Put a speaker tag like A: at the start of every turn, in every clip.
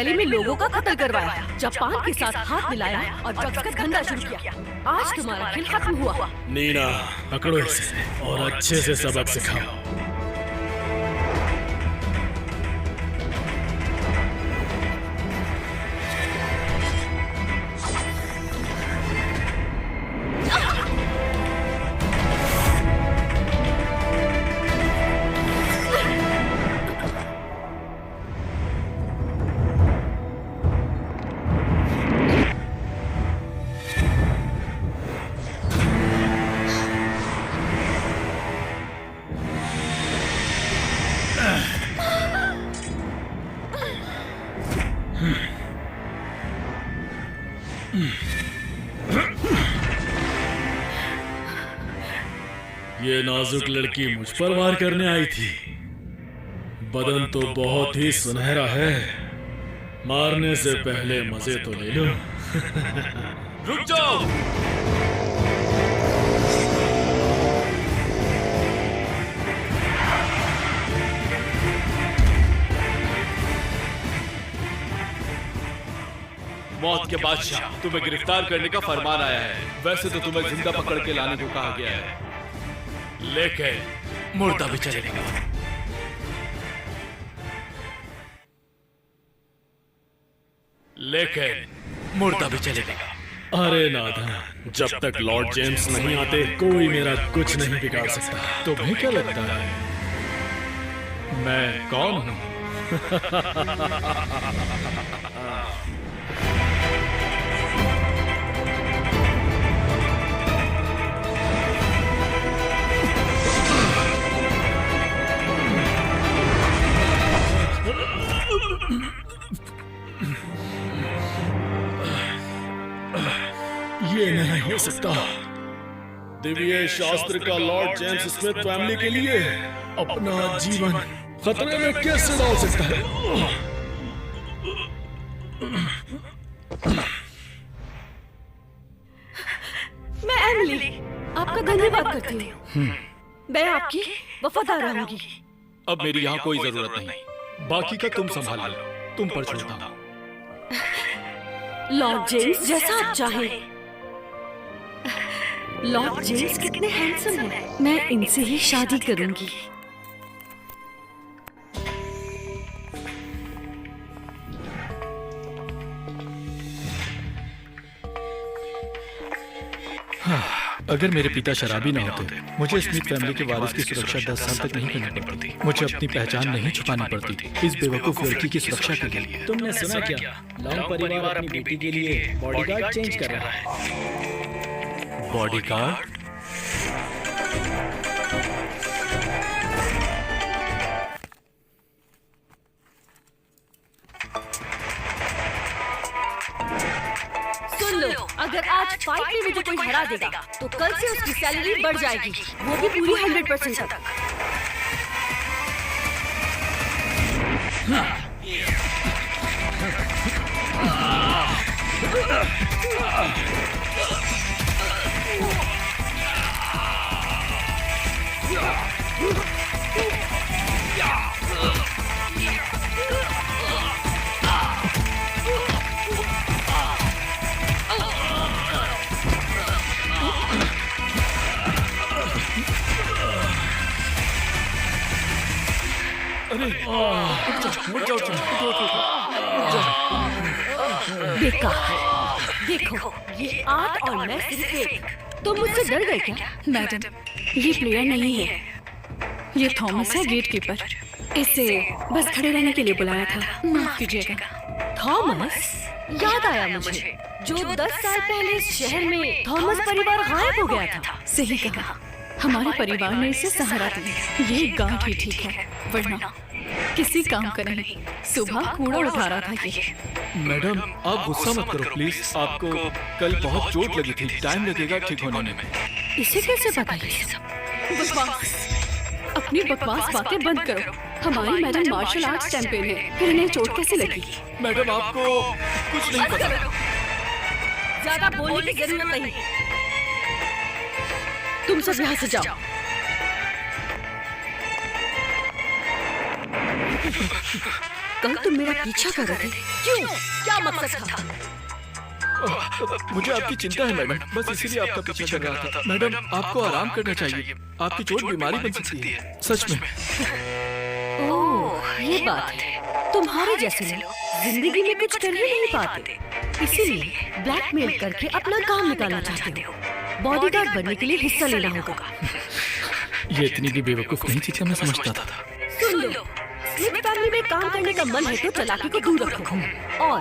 A: Rally में लोगों का कत्ल करवाया, जापान के साथ हाथ मिलाया और ड्रग्स का धंधा शुरू किया। आज तुम्हारा खेल खत्म हुआ।
B: नीना, पकड़ो इसे और अच्छे से सबक सिखाओ। ये नाजुक लड़की मुझ पर वार करने आई थी। बदन तो बहुत ही सुनहरा है, मारने से पहले मजे तो ले लो।
C: रुक जाओ। मौत के बादशाह, तुम्हें गिरफ्तार करने का फरमान आया है। वैसे तो तुम्हें जिंदा पकड़ के लाने को कहा गया है, लेकिन मुर्दा भी चलेगा।
B: अरे नादान, जब तक लॉर्ड जेम्स नहीं आते कोई मेरा कुछ नहीं बिगाड़ सकता।
C: तुम्हें क्या लगता है मैं कौन हूं?
B: ये नहीं हो सकता। दिव्य शास्त्र का लॉर्ड जेम्स स्मिथ फैमिली के लिए अपना जीवन खतरे में कैसे डाल सकता है?
A: मैं एमिली आपका धन्यवाद करती हूँ। मैं आपकी वफादार रहूंगी।
C: अब मेरी यहाँ कोई जरूरत नहीं, बाकी का तुम संभाल लो। तुम पर छोड़ता हूँ।
A: लॉर्ड जेम्स, जैसा आप चाहें। लॉर्ड जेम्स कितने हैंडसम हैं। मैं इनसे ही शादी करूंगी।
C: अगर मेरे पिता शराबी ना होते, मुझे स्मिथ फैमिली के वारिस की सुरक्षा 10 साल तक नहीं करनी पड़ती। मुझे अपनी पहचान नहीं छुपानी पड़ती थी इस बेवकूफ लड़की की सुरक्षा के लिए।
B: तुमने सुना क्या? लॉन्ग परिवार अपनी बेटी के लिए बॉडीगार्ड चेंज कर रहा है।
C: बॉडीगार्ड?
A: सुन लो, अगर आज फाइट में मुझे कोई हरा देगा तो कल से उसकी सैलरी बढ़ जाएगी, वो भी पूरी 100% तक। देखो, ये 8 और मैं सिर्फ 1। तुम मुझसे डर गए क्या?
D: मैडम, ये प्लेयर नहीं है, ये थॉमस है, गेट कीपर। इसे बस खड़े रहने के लिए बुलाया था, माफ कीजिएगा।
A: थॉमस? याद आया मुझे, जो 10 साल पहले इस शहर में थॉमस परिवार गायब हो गया था।
D: सही कहा, हमारे परिवार ने इसे सहारा दिया। ये गांठ ही ठीक है, वरना किसी काम का नहीं। सुबह कूड़ा उठा रहा था ये।
C: मैडम, आप गुस्सा मत करो प्लीज। आपको कल बहुत चोट लगी थी, टाइम लगेगा ठीक होने में।
A: इसे कैसे पता ये सब?
D: बकवास, अपनी बकवास बातें बंद करो। हमारी मैडम मार्शल आर्ट्स चैंपियन है, फिर इन्हें चोट कैसे लगी?
C: मैडम, आपको कुछ नहीं पता।
A: ज्यादा बोलने की जरूरत नहीं। तुम सब यहाँ से जाओ। कल तुम मेरा पीछा कर रहे थे, क्यों? क्या मकसद था?
C: मुझे आपकी चिंता है मैडम, बस इसीलिए आपका पीछा कर रहा था। मैडम, आपको आराम करना चाहिए, आपकी चोट बीमारी बन सकती है, सच में।
A: ओह, ये बात है। तुम्हारे जैसे लोग जिंदगी में कुछ कर ही नहीं पाते, इसीलिए ब्लैकमेल करके अपना काम निकालना चाहते हो। बॉडीगार्ड बनने के लिए हिस्सा लेना होगा।
C: ये इतनी भी बेवकूफ नहीं थी, मैं समझता था।
A: सुन लो, स्मिथ फैमिली में काम करने का मन है तो चालाकी को दूर रखो। और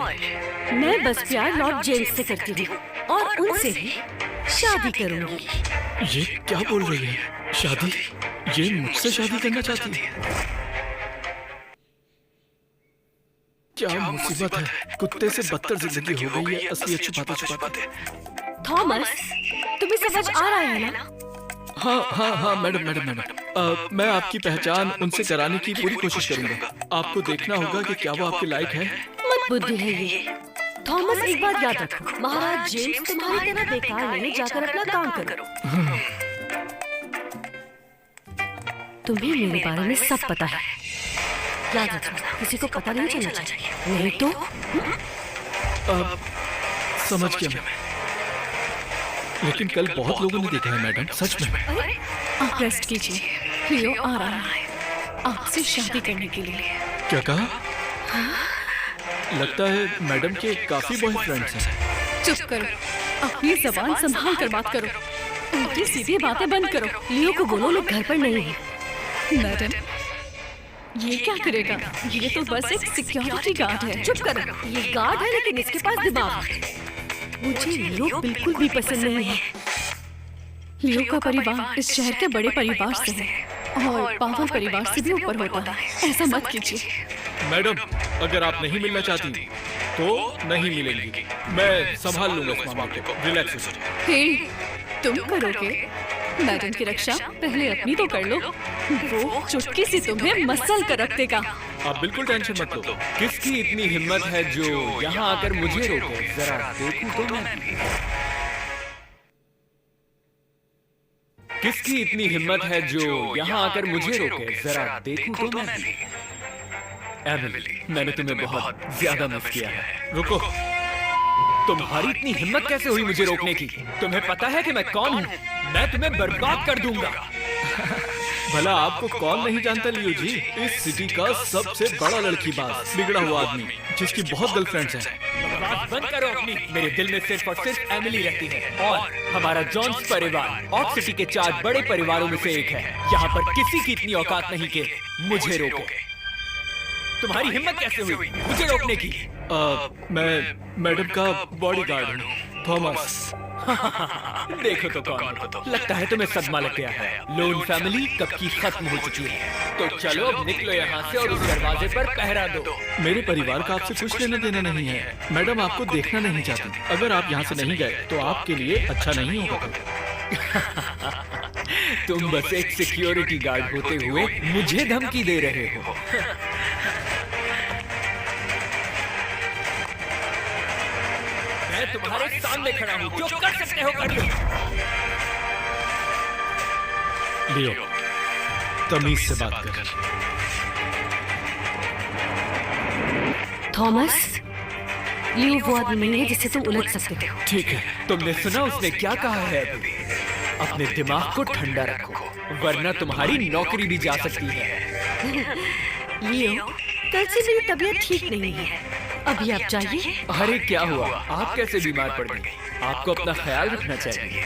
A: मैं बस प्यार लॉर्ड जेम्स से करती हूँ और उनसे ही शादी करूंगी।
C: ये क्या बोल रही है? शादी? ये मुझसे शादी करना चाहती है? क्या मुसीबत है, कुत्ते से बदतर जिंदगी हो गई है असलियत छुपाते छुपाते।
A: थॉमस, तुम्हें समझ आ रहा है ना?
C: हाँ मैडम। मैं आपकी पहचान उनसे कराने की पूरी कोशिश करूंगा। आपको देखना होगा कि क्या वो आपके लायक है।
A: मत बुद्धि है ये। थॉमस, एक बात याद रखो, महाराज जेम्स तुम्हारी तरह बेकार नहीं, जाकर अपना काम करो। तुम्हें मेरे बारे में सब पता है, याद रखना, किसी को पता नहीं चलना चाहिए, नहीं तो।
C: समझ गया मैं, लेकिन कल बहुत लोगों ने देखा है मैडम, सच में।
D: आप रेस्ट कीजिए, लियो आ रहा है आपसे शादी करने के लिए।
C: क्या कहा? लगता है मैडम के काफी बॉयफ्रेंड्स हैं।
D: चुप करो, अपनी जबान संभाल कर बात करो, उल्टी सीधी बातें बंद करो।
A: लियो को बोलो लोग घर पर नहीं है।
D: मैडम, ये क्या करेगा? ये तो बस एक सिक्योरिटी गार्ड है।
A: चुप करो, ये गार्ड है लेकिन इसके पास दिमाग है। मुझे लियो बिल्कुल भी पसंद नहीं है।
D: लियो का परिवार इस शहर के बड़े परिवार से है और पावर परिवार से भी ऊपर होता है, ऐसा मत कीजिए।
C: मैडम, अगर आप नहीं मिलना चाहती तो नहीं मिलेंगी, मैं संभाल लूंगा इस मामले को, रिलैक्स हो जाओ।
D: हे, तुम करोगे? मैडम की रक्षा पहले अपनी तो कर लो, वो चुटकी से तुम्हें मसल कर रख देगा।
C: आप बिल्कुल टेंशन मत लो।
E: किसकी इतनी हिम्मत है जो यहाँ आकर मुझे रोके? जरा देखूं तो मैं। किसकी इतनी हिम्मत है जो यहाँ आकर मुझे रोके? जरा देखूं तो मैं। एमिली, मैंने तुम्हें बहुत ज्यादा मिस किया है।
C: रुको,
E: तुम्हारी इतनी हिम्मत कैसे हुई मुझे रोकने की? तुम्हें पता है कि मैं कौन हूँ? मैं तुम्हें बर्बाद कर दूंगा।
C: भला आपको कौन नहीं जानता लियो जी, इस सिटी का सबसे बड़ा लड़कीबाज, बिगड़ा हुआ आदमी जिसकी बहुत गर्लफ्रेंड्स हैं।
E: बात बंद करो अपनी। मेरे दिल में सिर्फ और सिर्फ एमिली रहती है और हमारा जॉन्स परिवार ऑक सिटी के 4 बड़े परिवारों में से एक है। यहाँ पर किसी की इतनी औकात नहीं कि मुझे रोके। तुम्हारी हिम्मत कैसे हुई मुझे रोकने की?
C: मैं मैडम का बॉडीगार्ड हूँ, थॉमस।
E: देखो तो कौन हो तो। लगता है तुम्हें सदमा लग गया है। लोन फैमिली कब की खत्म हो चुकी है। तो चलो अब निकलो यहाँ से और उस दरवाजे पर पहरा दो।
C: मेरे परिवार का आपसे कुछ लेना देना नहीं है। मैडम आपको देखना नहीं चाहती। अगर आप यहाँ से नहीं गए तो आपके लिए अच्छा नहीं होगा।
E: तुम बस एक सिक्योरिटी गार्ड होते हुए मुझे धमकी दे रहे हो। मैं तुम्हारे सामने खड़ा हूँ, जो कर सकते हो कर लो।
C: लियो, तमीज से बात कर।
A: थॉमस, लियो वो आदमी नहीं है जिससे तुम उलझ सकते हो।
E: ठीक है, तुमने सुना उसने क्या कहा है? अपने दिमाग को ठंडा रखो, वरना तुम्हारी नौकरी भी जा सकती है।
A: लियो, कल से मेरी तबीयत ठीक नहीं है, अभी आप जाइए।
E: अरे क्या हुआ? आप कैसे बीमार पड़ गई? आपको अपना ख्याल रखना चाहिए।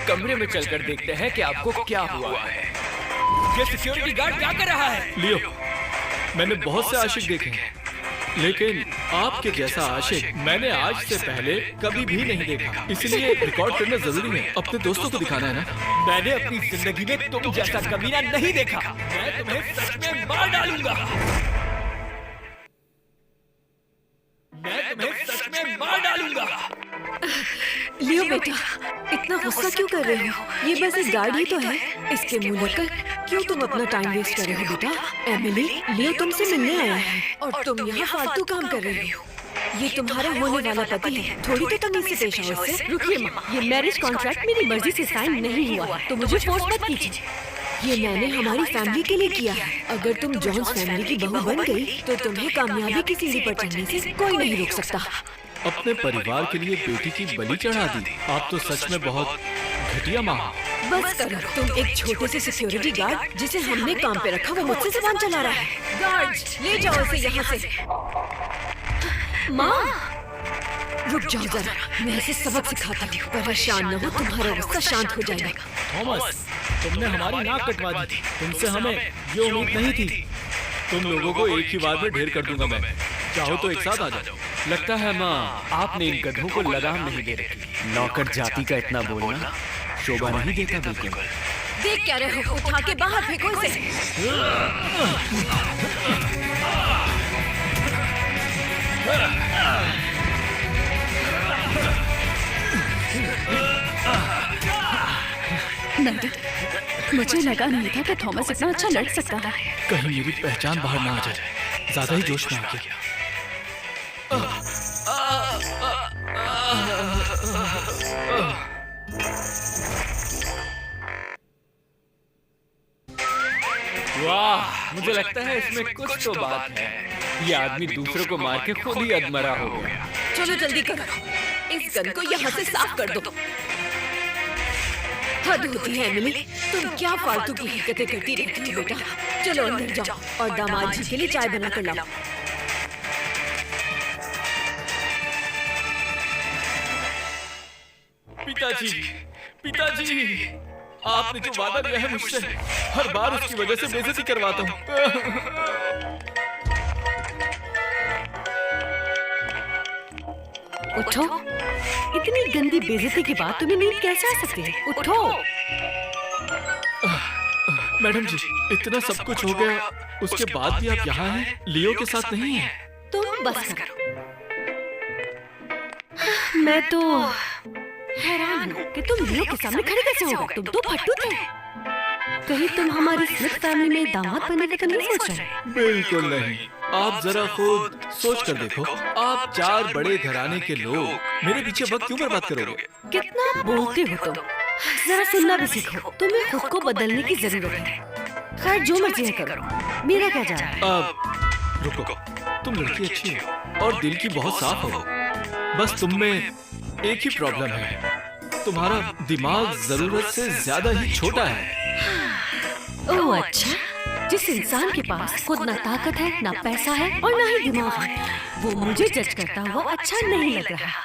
E: कमरे में चलकर देखते हैं कि आपको क्या हुआ है। ये सिक्योरिटी गार्ड क्या कर रहा है?
C: लियो, मैंने बहुत से आशिक देखे हैं, लेकिन आपके जैसा आशिक मैंने आज से पहले कभी भी नहीं देखा। इसलिए रिकॉर्ड करना जरूरी है, अपने दोस्तों को दिखाना है ना।
E: मैंने अपनी जिंदगी में तुम जैसा कमीना नहीं देखा। मैं तुम्हें सच में मार डालूंगा। मैं तुम्हें सच में मार डालूंगा।
A: लियो बेटा, इतना गुस्सा क्यों कर रहे हो? ये बस एक गार्ड ही तो है, इसके मुंह लेकर क्यों तुम अपना टाइम वेस्ट कर रहे हो बेटा? एमिली, लियो तुमसे मिलने आया है और तुम यहाँ फालतू काम कर रहे हो। ये तुम्हारा होने वाला पति है, थोड़ी तो तमीज से पेश आओ इससे। रुकिए माँ, ये मैरिज कॉन्ट्रैक्ट मेरी मर्जी से साइन नहीं हुआ, तो मुझे फोर्स मत कीजिए। ये मैंने हमारी फैमिली के लिए किया है। अगर तुम जॉन्स फैमिली की बहू बन गई तो तुम्हें कामयाबी की सीढ़ी पर चढ़ने से कोई नहीं रोक सकता।
C: अपने परिवार के लिए बेटी की बलि चढ़ा दी। आप तो सच में बहुत घटिया माँ हो।
A: बस करो, तुम एक छोटे से सिक्योरिटी गार्ड जिसे हमने काम पे रखा वो मुझसे जुबान चला रहा है। गार्ड्स ले जाओ इसे यहाँ से। माँ रुक जाओ जरा, मैं इसे सबक सिखाती हूँ। परेशान न हो, तुम्हारा गुस्सा शांत हो जाएगा।
B: थॉमस, तुमने हमारी नाक कटवा दी। तुमसे हमें ये उम्मीद नहीं थी।
C: तुम लोगों को एक ही बार में ढेर कर दूंगा मैं। चाहो तो एक साथ आ जाओ।
E: लगता है माँ आपने इन गधों को लगाम नहीं दे रखी। नौकर जाति का इतना बोलना शोभा नहीं देता बिल्कुल।
A: देख क्या रहे हो, उठा के बाहर फेंको इसे।
D: मैडम, मुझे लगा नहीं था कि थॉमस इतना अच्छा लड़ सकता है।
C: कहीं मेरी पहचान बाहर ना आ जाए। ज्यादा ही जोश में आ गया।
E: वाह, मुझे लगता है इसमें कुछ तो बात है। ये आदमी दूसरों को मार के खुद ही अधमरा हो गया।
A: चलो जल्दी करो, इस गन को यहाँ से साफ कर दो। हद होती है एमिली, तुम क्या फालतू की हरकतें करती रहती हो बेटा। चलो अंदर जाओ और दामाद जी के लिए चाय बना कर लाओ।
C: पिताजी, पिताजी, आपने जो वादा किया है मुझसे, हर बार उसकी वजह से बेइज्जती करवाता हूँ।
A: उठो, इतनी गंदी बेइज्जती के बाद तुम्हें नींद कैसे आ सकती है? उठो।
C: मैडम जी, इतना सब कुछ हो गया, उसके बाद भी आप यहाँ हैं, लियो के साथ नहीं हैं।
A: तुम बस करो। मैं तो हैरान हूँ कि तुम लियो के सामने खड़े कैसे हो गए। तुम तो फट्टू थे। कहीं तुम हमारी स्मिथ फैमिली में दामाद बनने का तो नहीं सोच रहे?
C: बिल्कुल नहीं। आप जरा खुद सोच कर देखो, आप 4 बड़े घराने के लोग मेरे पीछे वक्त क्यों बर्बाद करोगे?
A: कितना बोलते हो तुम। जरा सुनना भी सीखो। तुम्हें खुद को बदलने की जरूरत है। खैर जो मर्जी है करो, मेरा क्या जा रहा है।
C: अब रुको, तुम लड़की अच्छी हो और दिल की बहुत साफ हो। बस तुम में एक ही प्रॉब्लम है, तुम्हारा दिमाग जरूरत से ज्यादा ही छोटा है।
A: ओह अच्छा, जिस इंसान के पास खुद ना ताकत है, ना पैसा है और ना ही दिमाग है, वो मुझे जज करता हुआ अच्छा नहीं लग रहा।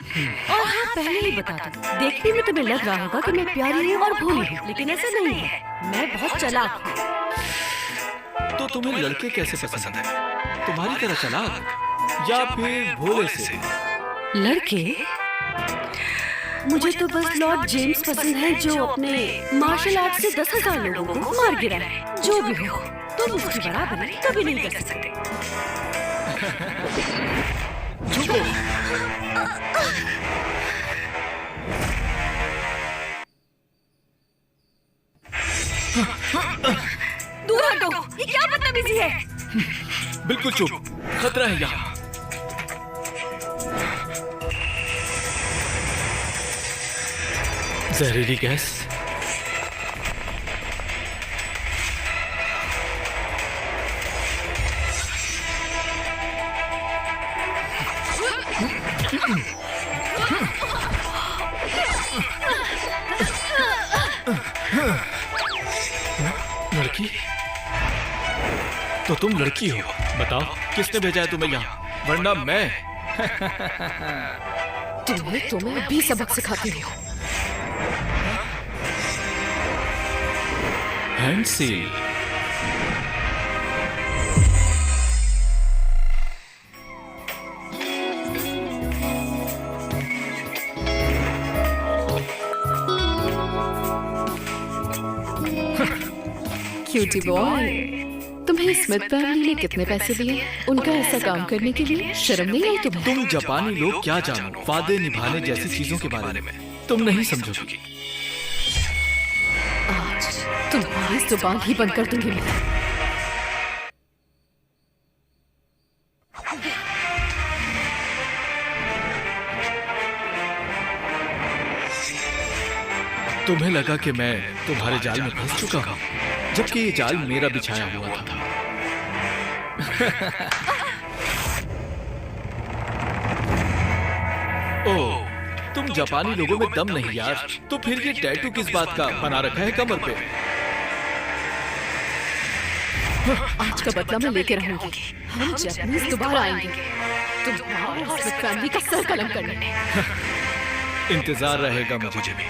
A: और हाँ, पहले ही बता दूं, देखने में तुम्हें लग रहा होगा कि मैं प्यारी हूँ और भोली हूँ, लेकिन ऐसा नहीं है। मैं बहुत चालाक हूँ।
C: तो तुम्हें लड़के कैसे पसंद है? तुम्हारी तरह चालाक या फिर भोले से?
A: लड़के? मुझे तो बस लॉर्ड जेम्स पसंद है, जो अपने मार्शल आर्ट से 10,000 लोगों को मार गिरा है। जो भी हो, तुम उसकी बराबरी कभी नहीं कर सकते। दूर हटो, ये क्या बदतमीजी है?
C: बिल्कुल चुप, खतरा है यहाँ। जहरीली गैस। लड़की? तो तुम लड़की हो? बताओ किसने भेजा है तुम्हें यहाँ, वरना मैं
A: तुम्हें भी सबक सिखाती हूँ।
C: हैंसी,
D: क्यूटी बॉय, तुम्हें स्मिथ फैमिली ने कितने पैसे दिए उनका ऐसा काम करने के लिए? शर्म नहीं आई तुम्हें?
C: तुम जापानी लोग क्या जानो वादे निभाने जैसी चीजों के बारे में, तुम नहीं समझोगी।
D: आज तुम्हारी जुबान ही बंद कर दूंगी मैं।
C: तुम्हें लगा कि मैं तुम्हारे जाल में फंस चुका हूँ? जबकि ये जाल मेरा बिछाया हुआ था। ओह, तुम जापानी लोगों में दम नहीं यार। तो फिर ये टैटू किस बात का बना रखा है कमर पे?
D: आज का बदला मैं लेके रहूंगी। हम जापानीज दोबारा आएंगे तुम्हारे और स्मिथ फैमिली का सर कलम करने।
C: इंतजार रहेगा मुझे भी।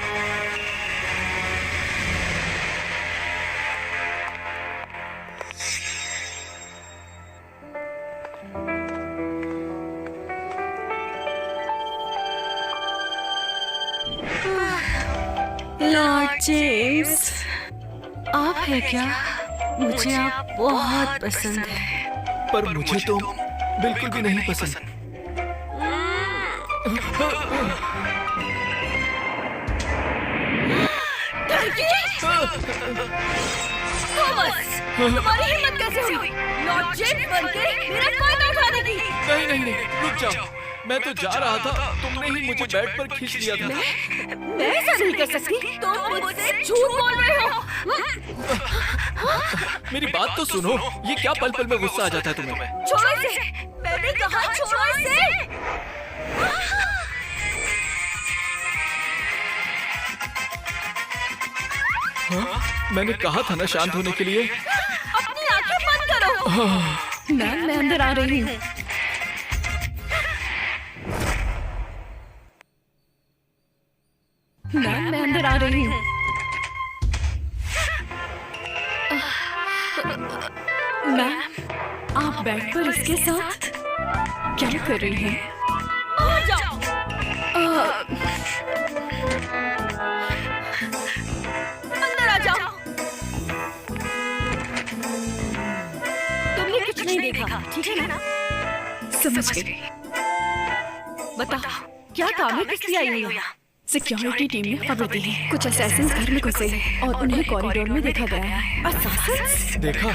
A: लॉर्ड जेम्स, आप है क्या? मुझे आप बहुत पसंद है।
C: पर मुझे तो बिल्कुल भी नहीं पसंद।
A: थॉमस, तुम्हारी हिम्मत कैसे हुई लॉर्ड जेम्स बनके मेरा फायदा उठाने की?
C: नहीं नहीं नहीं, रुक जाओ। मैं तो जा रहा था, तुमने ही मुझे बेड पर खींच लिया था।
A: मैं ऐसा नहीं कर सकती। तुम मुझसे झूठ बोल रहे हो।
C: मेरी बात तो सुनो। ये क्या पल पल में गुस्सा आ जाता है तुम्हें?
A: छोड़ो इसे। मैंने कहा छोड़ो इसे।
C: हाँ? मैंने कहा था ना शांत होने के लिए।
A: अपनी आंखें बंद करो।
D: मैं अंदर आ रही हूँ। मैं अंदर आ रही हूँ। मैम, आप बेड पर इसके साथ क्या कर रही हैं?
A: आ जाओ। अंदर आ जाओ। तुमने कुछ नहीं देखा, ठीक है ना?
D: समझ गई।
A: बताओ क्या काम है? किस लिए आई हो यहाँ?
D: सिक्योरिटी टीम ने खबर दी है कुछ असैसिन्स घर में घुसे हैं और उन्हें कॉरिडोर में देखा गया है।
A: असैसिन्स?
C: देखा,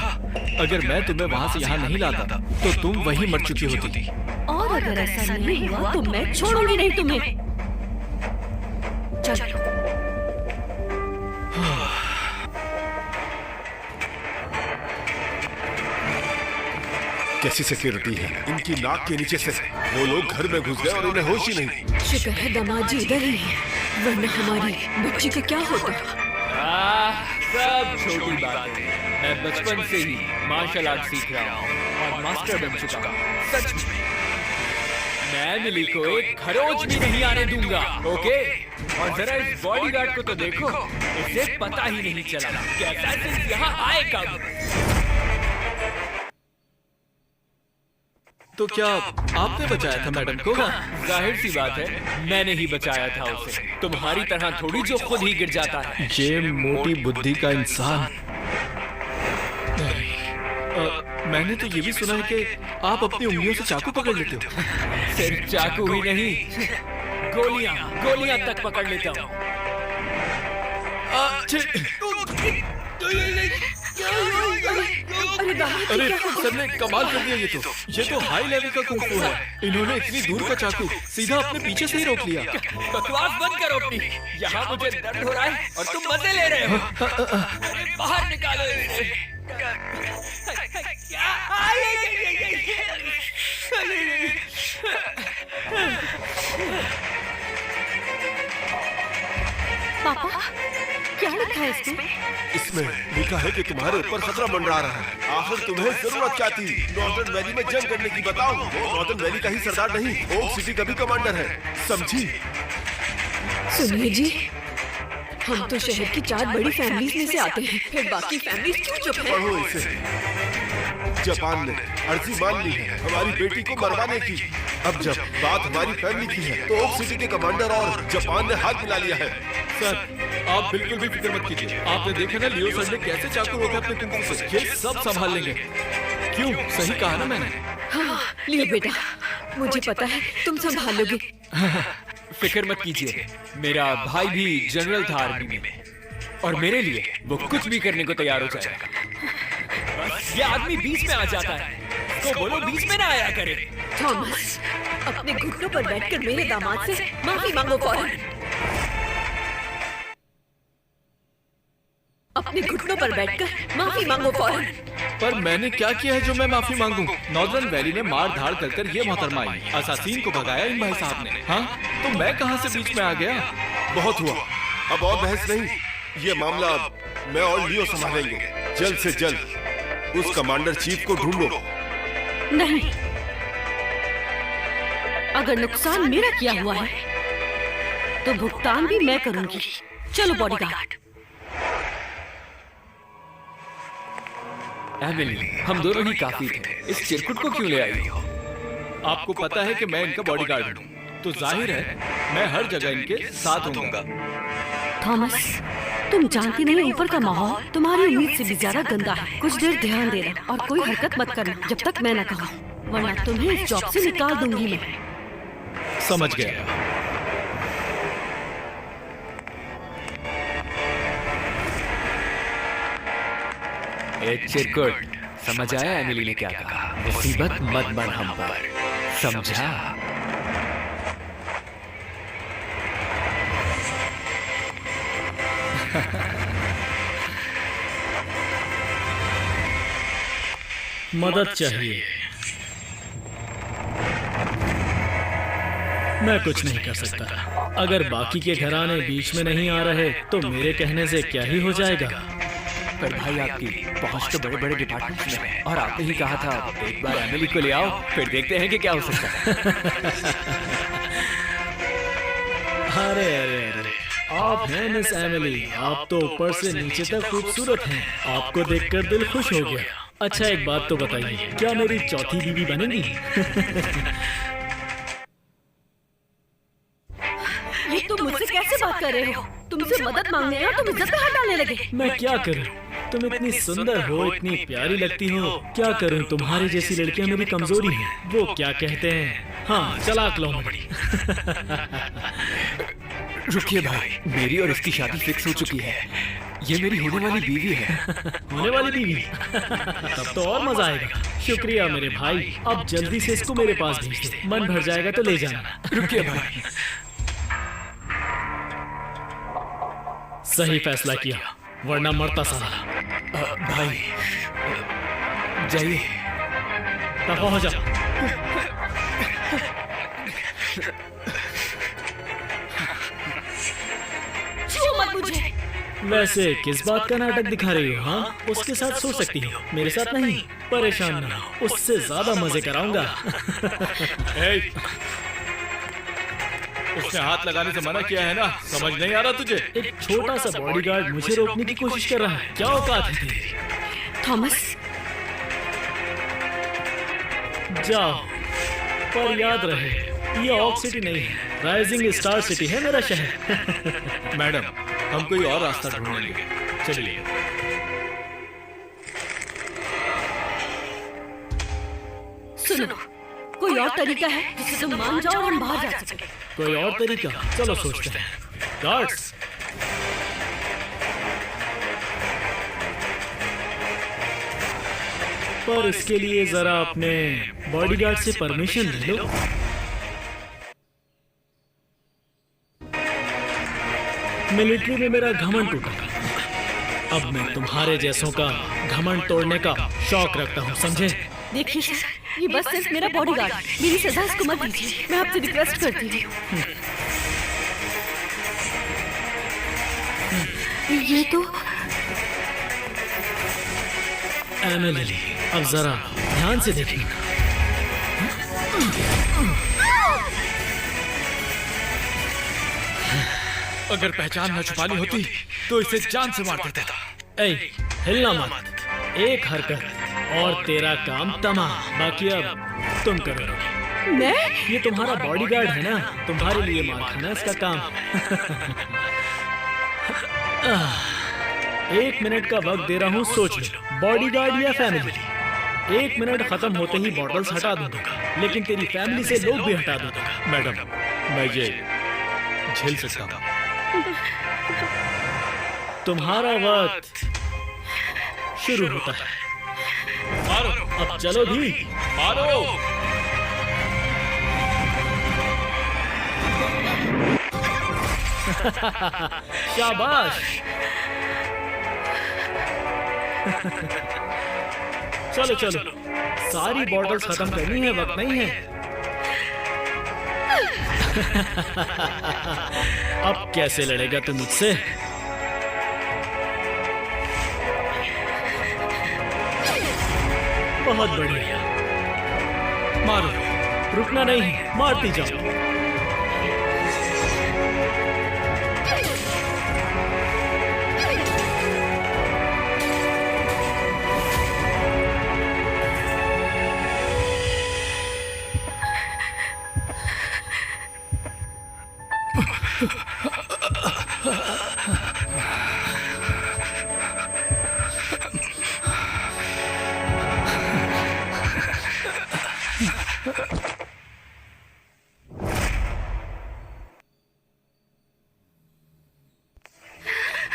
C: अगर मैं तुम्हें वहाँ से यहाँ नहीं लाता था तो तुम वहीं मर चुकी होती।
A: और अगर ऐसा नहीं हुआ तो मैं छोड़ूंगी नहीं तुम्हें। चलो।
F: कैसी सिक्योरिटी है इनकी नाक के नीचे से। वो लोग घर में घुस गए और उन्हें होश ही नहीं।
A: शुक्र है दामाद जी इधर ही है, वरना हमारी बच्ची का क्या होता?
E: सब छोटी बात है। मैं बचपन से ही मार्शल आर्ट सीख रहा हूँ और मास्टर बन चुका हूँ। सच में मैं मिली को एक खरोच भी नहीं आने दूंगा। ओके? और जरा इस बॉडीगार्ड को तो देखो, इसे पता ही नहीं चला कि असैसिन यहाँ आए कब।
C: तो क्या आपने बचाया था मैडम को?
E: जाहिर सी बात है, मैंने ही बचाया था उसे। तुम्हारी तरह थोड़ी जो खुद ही गिर जाता है।
C: ये मोटी बुद्धि का इंसान। मैंने तो ये भी सुना है कि आप अपनी उंगलियों से चाकू पकड़ लेते हो।
E: सिर्फ चाकू ही नहीं, गोलियां तक पकड़ लेता हूँ।
C: अरे सर ने कमाल कर दिया। ये तो हाई लेवल का कुंफू है। इन्होंने इतनी दूर का चाकू सीधा अपने पीछे से ही रोक लिया।
E: बकवास बंद करो अपनी। यहाँ मुझे दर्द हो रहा है और तुम मजे ले रहे हो। अरे बाहर निकालो इसे।
A: पापा, क्या लिखा है इसमें?
F: इसमें लिखा है कि तुम्हारे ऊपर खतरा मंडरा रहा है। आखिर तुम्हें जरूरत क्या थी नॉर्दर्न वैली में जंग करने की? बताओ। वो नॉर्दर्न वैली का ही सरदार नहीं, ओक सिटी का भी कमांडर है, समझी?
A: सुनिए जी, हम तो शहर की 4 बड़ी फैमिलीज में से आते हैं, फिर बाकी फैमिलीज क्यों चुप हैं?
F: पढ़ो इसे। जापान ने अर्जी मान ली है हमारी बेटी को मरवाने की। अब जब बात हमारी फैमिली की है तो ओक सिटी के कमांडर और जापान ने हाथ मिला लिया है।
C: सर, आप बिल्कुल भी फिक्र मत कीजिए। आपने देखा ना लियो सर ने कैसे चाकू रोका अपने कुंफू से। ये सब संभाल लेंगे। क्यों? सही कहा ना मैंने?
A: हाँ, लियो बेटा, मुझे पता है तुम संभालोगे।
E: फिक्र मत कीजिए, मेरा भाई भी जनरल था आर्मी में और मेरे लिए वो कुछ भी करने को तैयार हो जाएगा। बस ये आदमी बीच में आ जाता है तो बोलो बीच में ना आया करे।
A: थॉमस, अपने घुटनों पर बैठकर मेरे दामाद से माफी मांगो फौरन। अपने घुटनों पर बैठकर माफी मांगो फौरन।
C: पर मैंने क्या किया है जो मैं माफी मांगूं? नॉर्दर्न वैली में मार धाड़ कर ये मोहतरमा आई, असासीन को भगाया इन भाई साहब ने। हाँ, तो मैं कहाँ से बीच में आ गया?
F: बहुत हुआ, अब और बहस नहीं। ये मामला मैं और लियो संभालेंगे। जल्द से जल्द उस कमांडर चीफ को ढूंढो।
A: नहीं, अगर नुकसान मेरा किया हुआ है तो भुगतान भी मैं करूंगी। चलो बॉडीगार्ड।
E: एमिली, हम दोनों ही काफी थे, इस चिरकुट को क्यों ले आई हो?
C: आपको पता है कि मैं इनका बॉडीगार्ड हूँ, तो जाहिर है मैं हर जगह इनके साथ होऊंगा।
A: थॉमस, तुम जानती नहीं ऊपर का माहौल तुम्हारी उम्मीद से भी ज्यादा गंदा है। कुछ देर ध्यान देना और कोई हरकत मत करना जब तक मैं न कहूँ, वरना तुम्हें इस जॉब से निकाल दूंगी मैं।
C: समझ गया।
E: ए चिरकुट, समझ आया एमिली ने क्या कहा? मुसीबत मत बन हम पर, समझा?
B: मदद चाहिए। मैं कुछ नहीं कर सकता। अगर बाकी के घराने बीच में नहीं आ रहे तो मेरे कहने से क्या ही हो जाएगा।
E: पर भाई, आपकी पहुंच तो बड़े बड़े डिपार्टमेंट्स में है, और आपने ही कहा था एक बार एमिली को ले आओ, फिर देखते हैं कि क्या हो सकता है।
B: अरे अरे अरे, आप हैं मिस एमिली। आप तो ऊपर से नीचे तक खूबसूरत हैं। आपको देखकर दिल खुश हो गया। अच्छा, एक बात तो बताइए, क्या मेरी चौथी बीवी बनेगी?
A: ये तुम मुझसे कैसे बात कर रहे हो? तुमसे मदद मांगने और तुम इज्जत पे हाथ डालने लगे।
B: मैं क्या करूं? तुम इतनी सुंदर हो, इतनी प्यारी लगती हो। क्या करूं? तुम्हारी जैसी लड़कियां मेरी कमजोरी है। वो क्या कहते हैं, हाँ, चालाक लोमड़ी।
E: रुकिए भाई, मेरी और इसकी शादी फिक्स हो चुकी है। ये मेरी होने वाली बीवी है।
B: होने वाली बीवी? तब तो और मजा आएगा। शुक्रिया मेरे भाई। अब जल्दी से इसको मेरे पास भेज दे। मन भर जाएगा तो ले जाना।
E: रुकिए भाई,
B: सही फैसला किया, वरना मरता साला।
E: भाई जाइए।
B: दफा हो जा।
A: छू मत मुझे।
B: वैसे किस बात का नाटक दिखा रही हो? हाँ, उसके साथ सो सकती हो, मेरे साथ नहीं। परेशान ना हो, उससे ज्यादा मजे कराऊंगा।
C: उसने हाथ लगाने से मना किया है ना, समझ नहीं आ रहा तुझे?
B: एक छोटा सा बॉडीगार्ड मुझे रोकने की कोशिश कर रहा है। क्या औकात है तेरी?
A: थॉमस,
B: जाओ, पर याद रहे ये ऑक सिटी नहीं है, राइजिंग स्टार सिटी है मेरा शहर।
C: मैडम, हम कोई और रास्ता ढूंढेंगे, चलिए।
A: सुनो, कोई और तरीका है जिससे तुम मान जाओ और हम बाहर जा सके?
B: कोई और तरीका? चलो सोचते हैं। गार्ड्स, पर इसके लिए जरा अपने बॉडीगार्ड से परमिशन ले लो। मिलिट्री में मेरा घमंड टूटा, अब मैं तुम्हारे जैसों का घमंड तोड़ने का शौक रखता हूँ, समझे?
A: देखिए सर, ये बस सिर्फ मेरा बॉडीगार्ड है। मेरी सजा इसको मत दीजिए, मैं आपसे रिक्वेस्ट करती हूँ। ये तो
B: एमिली, अब जरा ध्यान से देखिए।
C: अगर पहचान न छुपानी होती तो इसे जान से मार देता था।
B: ए, हिलना मत। एक हरकत और तेरा काम तमाम। बाकी अब तुम करो।
A: मैं?
B: ये तुम्हारा बॉडीगार्ड है ना, तुम्हारे लिए मार खाना इसका काम। 1 मिनट का वक्त दे रहा हूँ, सोच लो, बॉडीगार्ड या फैमिली? 1 मिनट खत्म होते ही बॉटल्स हटा दूंगा, लेकिन तेरी फैमिली से लोग भी हटा दूंगा।
C: मैडम, मैं ये झेल सकता हूँ।
B: तुम्हारा वक्त शुरू होता है।
C: मारो,
B: अब चलो भी,
C: मारो।
B: शाबाश। चलो चलो, सारी बॉटल्स खत्म करनी है, वक्त नहीं है। अब कैसे लड़ेगा तू मुझसे? बहुत बढ़िया, मारो, रुकना नहीं, मारती जाओ।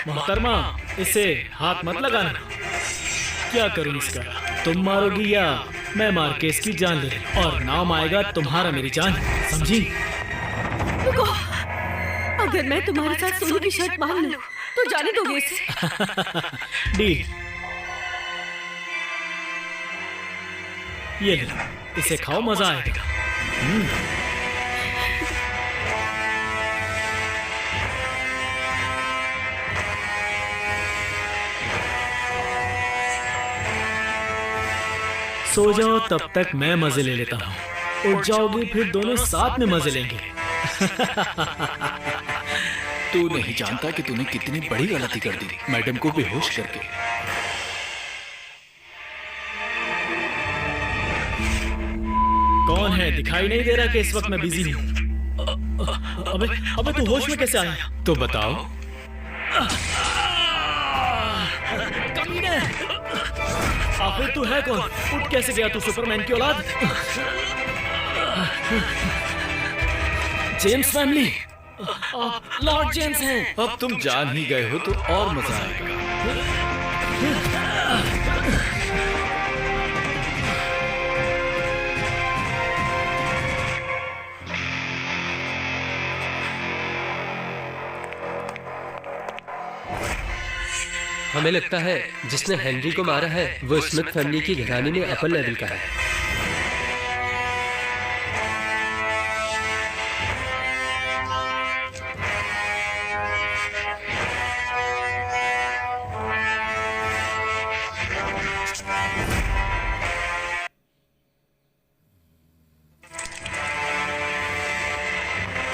B: मोहतरमा, इसे हाथ मत लगाना। क्या करूं इसका? तुम मारोगी या मैं मार के इसकी जान ले लूं? और नाम आएगा तुम्हारा मेरी जान, समझी?
A: रुको, अगर मैं तुम्हारे साथ सोने की शर्त मान लूं तो जाने दोगे इसे?
B: डील। ये लो, इसे खाओ, मजा आएगा। सो जाओ, तब तक मैं मजे ले लेता हूँ। उठ जाओगी फिर दोनों साथ में मजे लेंगे।
C: तू नहीं जानता कि तूने कितनी बड़ी गलती कर दी, मैडम को बेहोश करके।
B: कौन है? दिखाई नहीं दे रहा कि इस वक्त मैं बिजी हूँ। अबे तू होश में कैसे आया?
C: तो बताओ।
B: कमीने! आखिर तू है कौन? उठ कैसे गया तू सुपरमैन की औलाद? जेम्स फैमिली, लॉर्ड जेम्स हैं।
C: अब तुम जान ही गए हो तो और मजा आएगा।
G: हमें लगता है जिसने हेनरी को मारा है वो स्मिथ फैमिली की घराने में अपर लेवल का है।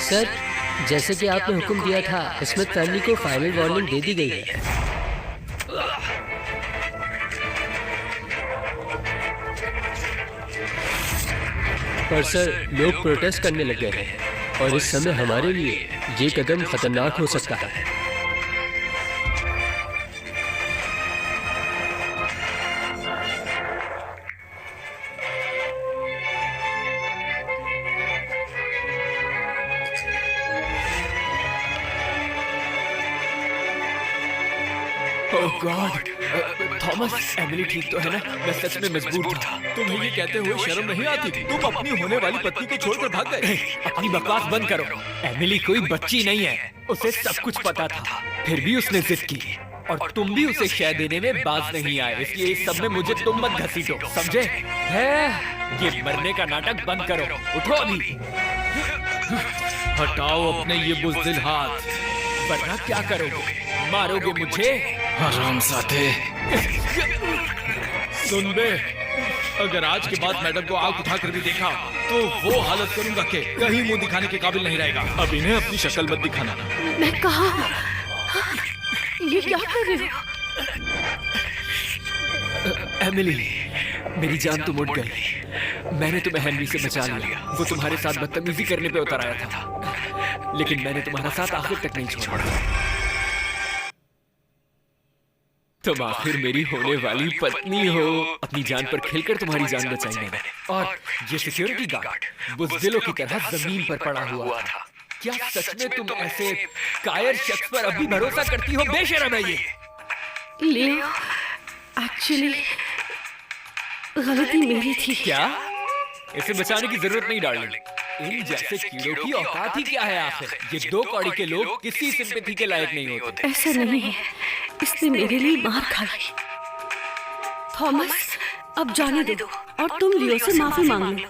G: सर, जैसे कि आपने हुक्म दिया था, स्मिथ फैमिली को फाइनल वार्निंग दे दी गई है। पर सर, लोग प्रोटेस्ट करने लग गए हैं और इस समय हमारे लिए ये कदम खतरनाक हो सकता है।
E: ओह गॉड, थॉमस, एमिली ठीक तो है ना? मैं सच में मजबूर था।
C: तुम्हें ये कहते हुए शर्म नहीं आती? तुम अपनी होने वाली पत्नी को छोड़कर भाग गए।
E: अपनी बकवास बंद करो। एमिली कोई बच्ची नहीं है, उसे सब कुछ पता था, फिर भी उसने जिद की और तुम भी उसे शय देने में बाज नहीं आए। इसलिए इस सब में मुझे तुम मत घसीटो, समझे? है ये मरने का नाटक बंद करो, उठो अभी।
C: हटाओ अपने ये बुज़दिल हाथ,
E: वरना क्या करोगे? मारोगे मुझे?
C: हरामजादे। सुन बे, अगर आज के बाद मैडम को आग उठाकर भी देखा तो वो हालत करूंगा कि कहीं मुंह दिखाने के काबिल नहीं रहेगा। अब इन्हें अपनी शक्ल मत दिखाना।
A: मैं कहा, ये क्या कर रहे हो?
E: एमिली, मेरी जान तुम उठ गई। मैंने तुम्हें हेनरी से बचा लिया। वो तुम्हारे साथ बदतमीजी करने पे उतर आया था, लेकिन मैंने तुम्हारा साथ आखिर तक नहीं छोड़ा। तुम आखिर मेरी होने वाली पत्नी हो। अपनी जान पर खेलकर तुम्हारी जान बचाई मैंने। और ये सिक्योरिटी गार्ड बुज़दिलों की तरह जमीन पर पड़ा हुआ था। क्या सच में तुम ऐसे कायर शख्स पर अभी भरोसा करती हो? बेशरम है ये।
A: लियो, एक्चुअली गलती मेरी थी।
E: क्या? इसे बचाने की जरूरत नहीं डार्लिंग। इन जैसे कीड़ों की औकात ही क्या है आखिर? ये दो कौड़ी के लोग किसी सिंपैथी के लायक नहीं होते।
A: ऐसा नहीं है, इसने मेरे लिए मार खाई। थॉमस, अब जाने दो और तुम लियो से माफी मांग लो।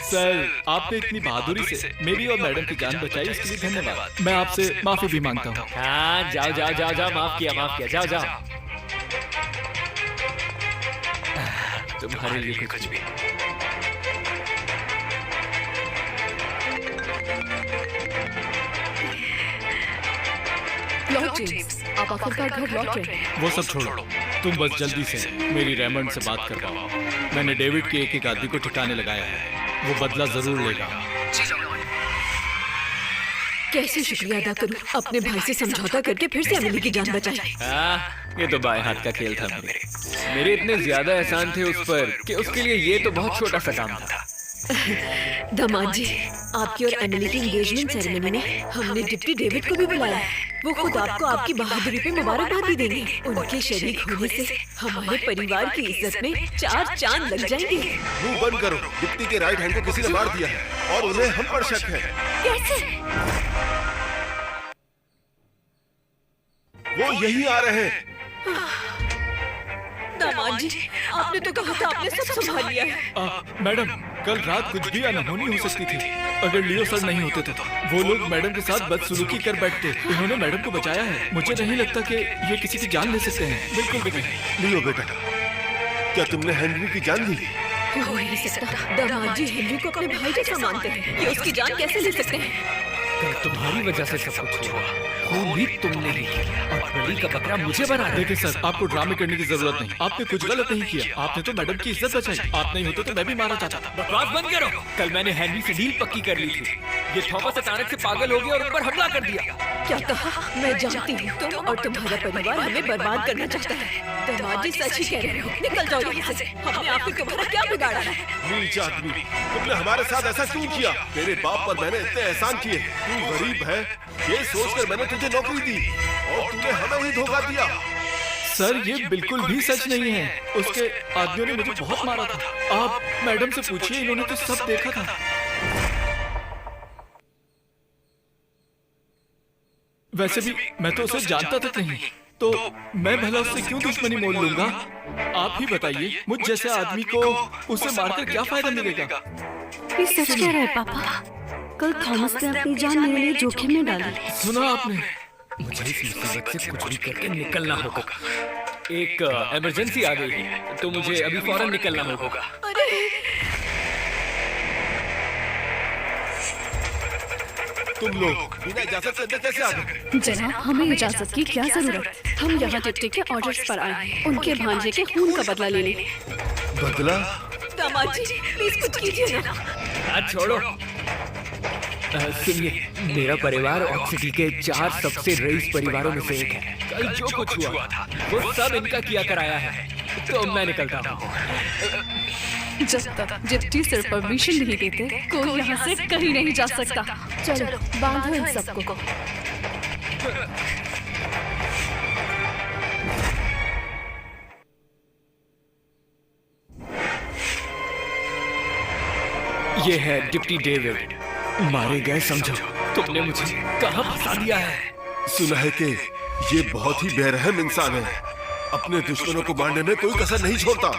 C: सर, आपने इतनी बहादुरी से मेरी और मैडम की जान बचाई, इसके लिए धन्यवाद। मैं आपसे माफी भी मांगता हूँ।
E: हाँ, जाओ जाओ जाओ जाओ, माफ किया, जाओ जाओ। तुम्हारे लिए कुछ भी।
D: लॉर्ड जेम्स, आप आखिरकार घर लौट रहे हैं।
C: वो सब छोड़ो, तुम बस जल्दी से मेरी रेमंड से बात करवाओ। मैंने डेविड के एक आदमी को ठिकाने लगाया है, वो बदला जरूर लेगा।
A: कैसे शुक्रिया अदा करूं? अपने भाई से समझौता करके फिर से एमिली की जान बचाई।
E: ये तो बाएं हाथ का खेल था मेरे इतने ज्यादा एहसान थे उस पर कि उसके लिए ये तो बहुत छोटा सा काम था।
A: दामाद जी, आपकी और एमिली की एंगेजमेंट सेरेमनी में हमने डिप्टी डेविड को भी बुलाया है। वो खुद आपको आपकी बहादुरी पे मुबारकबाद भी देंगे। उनके शरीक होने से हमारे परिवार की इज्जत में 4 चांद लग जाएंगे।
F: मुंह बंद करो। डिप्टी के राइट हैंड को किसी ने मार दिया है और उन्हें हम पर शक है।
A: कैसे?
F: वो यही आ रहे हैं।
A: दामाद जी, आपने तो कहा था आपने सब संभाल लिया है।
C: मैडम, कल रात कुछ भी अनहोनी हो सकती थी। अगर लियो सर नहीं होते तो वो लोग मैडम के साथ बदसलूकी कर बैठते। इन्होंने मैडम को बचाया है। मुझे नहीं लगता कि ये किसी की जान ले सकते हैं। बिल्कुल भी नहीं।
F: लियो बेटा, क्या तुमने हेनरी की जान ली?
A: हो नहीं सकता। दामाद जी हेनरी को अपने भाई जैसा मानते हैं। ये उसकी जान कैसे ले सकते हैं?
E: कल तुम्हारी वजह से सब कुछ हुआ। खून भी तुमने ही किया और बलि का बकरा मुझे बना दिया।
C: देखिए सर, आपको ड्रामे करने की जरूरत नहीं। आपने कुछ गलत नहीं किया। आपने तो मैडम की इज्जत बचाई। आप नहीं होते तो मैं भी मारा जाता था।
E: बकवास बंद करो। कल मैंने हेनरी से डील पक्की कर ली थी। ये थॉमस अचानक से पागल हो गया और उन पर हमला कर दिया।
A: क्या कहा? मैं जानती हूँ तुम और तुम्हारा परिवार हमें बर्बाद करना चाहता है। दामाद जी सच ही कह रहे हो। निकल जाओ यहाँ से। हमने आपको तुम्हारा क्या बिगाड़ा है?
F: नीच आदमी, तुमने हमारे साथ ऐसा क्यों किया? तेरे बाप पर मैंने इतने एहसान किए। तू गरीब है ये सोचकर मैंने तुझे नौकरी दी और तूने हमें ही धोखा दिया।
C: सर, ये बिल्कुल भी सच नहीं है। उसके आदमियों ने मुझे बहुत मारा था। आप मैडम से पूछिए, इन्होंने तो सब देखा था। वैसे भी मैं तो उसे जानता तक नहीं, तो मैं भला उससे क्यों दुश्मनी मोल लूंगा? आप ही बताइए, मुझ जैसे आदमी को उसे मारकर क्या फायदा मिलेगा?
H: ये सच कह रहा है पापा। कल थॉमस ने अपनी जान मेरे लिए जोखिम में डाली।
C: सुना आपने?
E: मुझे इस मुसीबत से कुछ भी करके निकलना होगा। एक इमरजेंसी आ गई है तो मुझे अभी फौरन निकलना होगा।
F: तुम लोग बिना इजाजत के अंदर कैसे आ गए?
D: जनाब, हमें इजाजत की क्या जरूरत? हम यहाँ डिप्टी के ऑर्डर्स पर आए हैं, उनके भांजे के खून का बदला लेने।
F: बदला?
A: दामाद जी प्लीज कुछ कीजिए ना।
E: आज छोड़ो। सुनिए, मेरा परिवार ऑक्सिटी के 4 सबसे रईस परिवारों में से एक है। कल जो कुछ हुआ था वो सब इनका किया कराया है। तो मैं निकलता हूँ।
D: जब तक डिप्टी सर परमिशन नहीं देते कोई यहाँ से कहीं नहीं जा सकता। चलो बांधो इन सबको।
E: ये है डिप्टी डेविड। मारे गए समझो। तुमने मुझे कहाँ फंसा दिया है?
F: सुना है कि ये बहुत ही बेरहम इंसान है। अपने दुश्मनों को मारने में कोई कसर नहीं छोड़ता।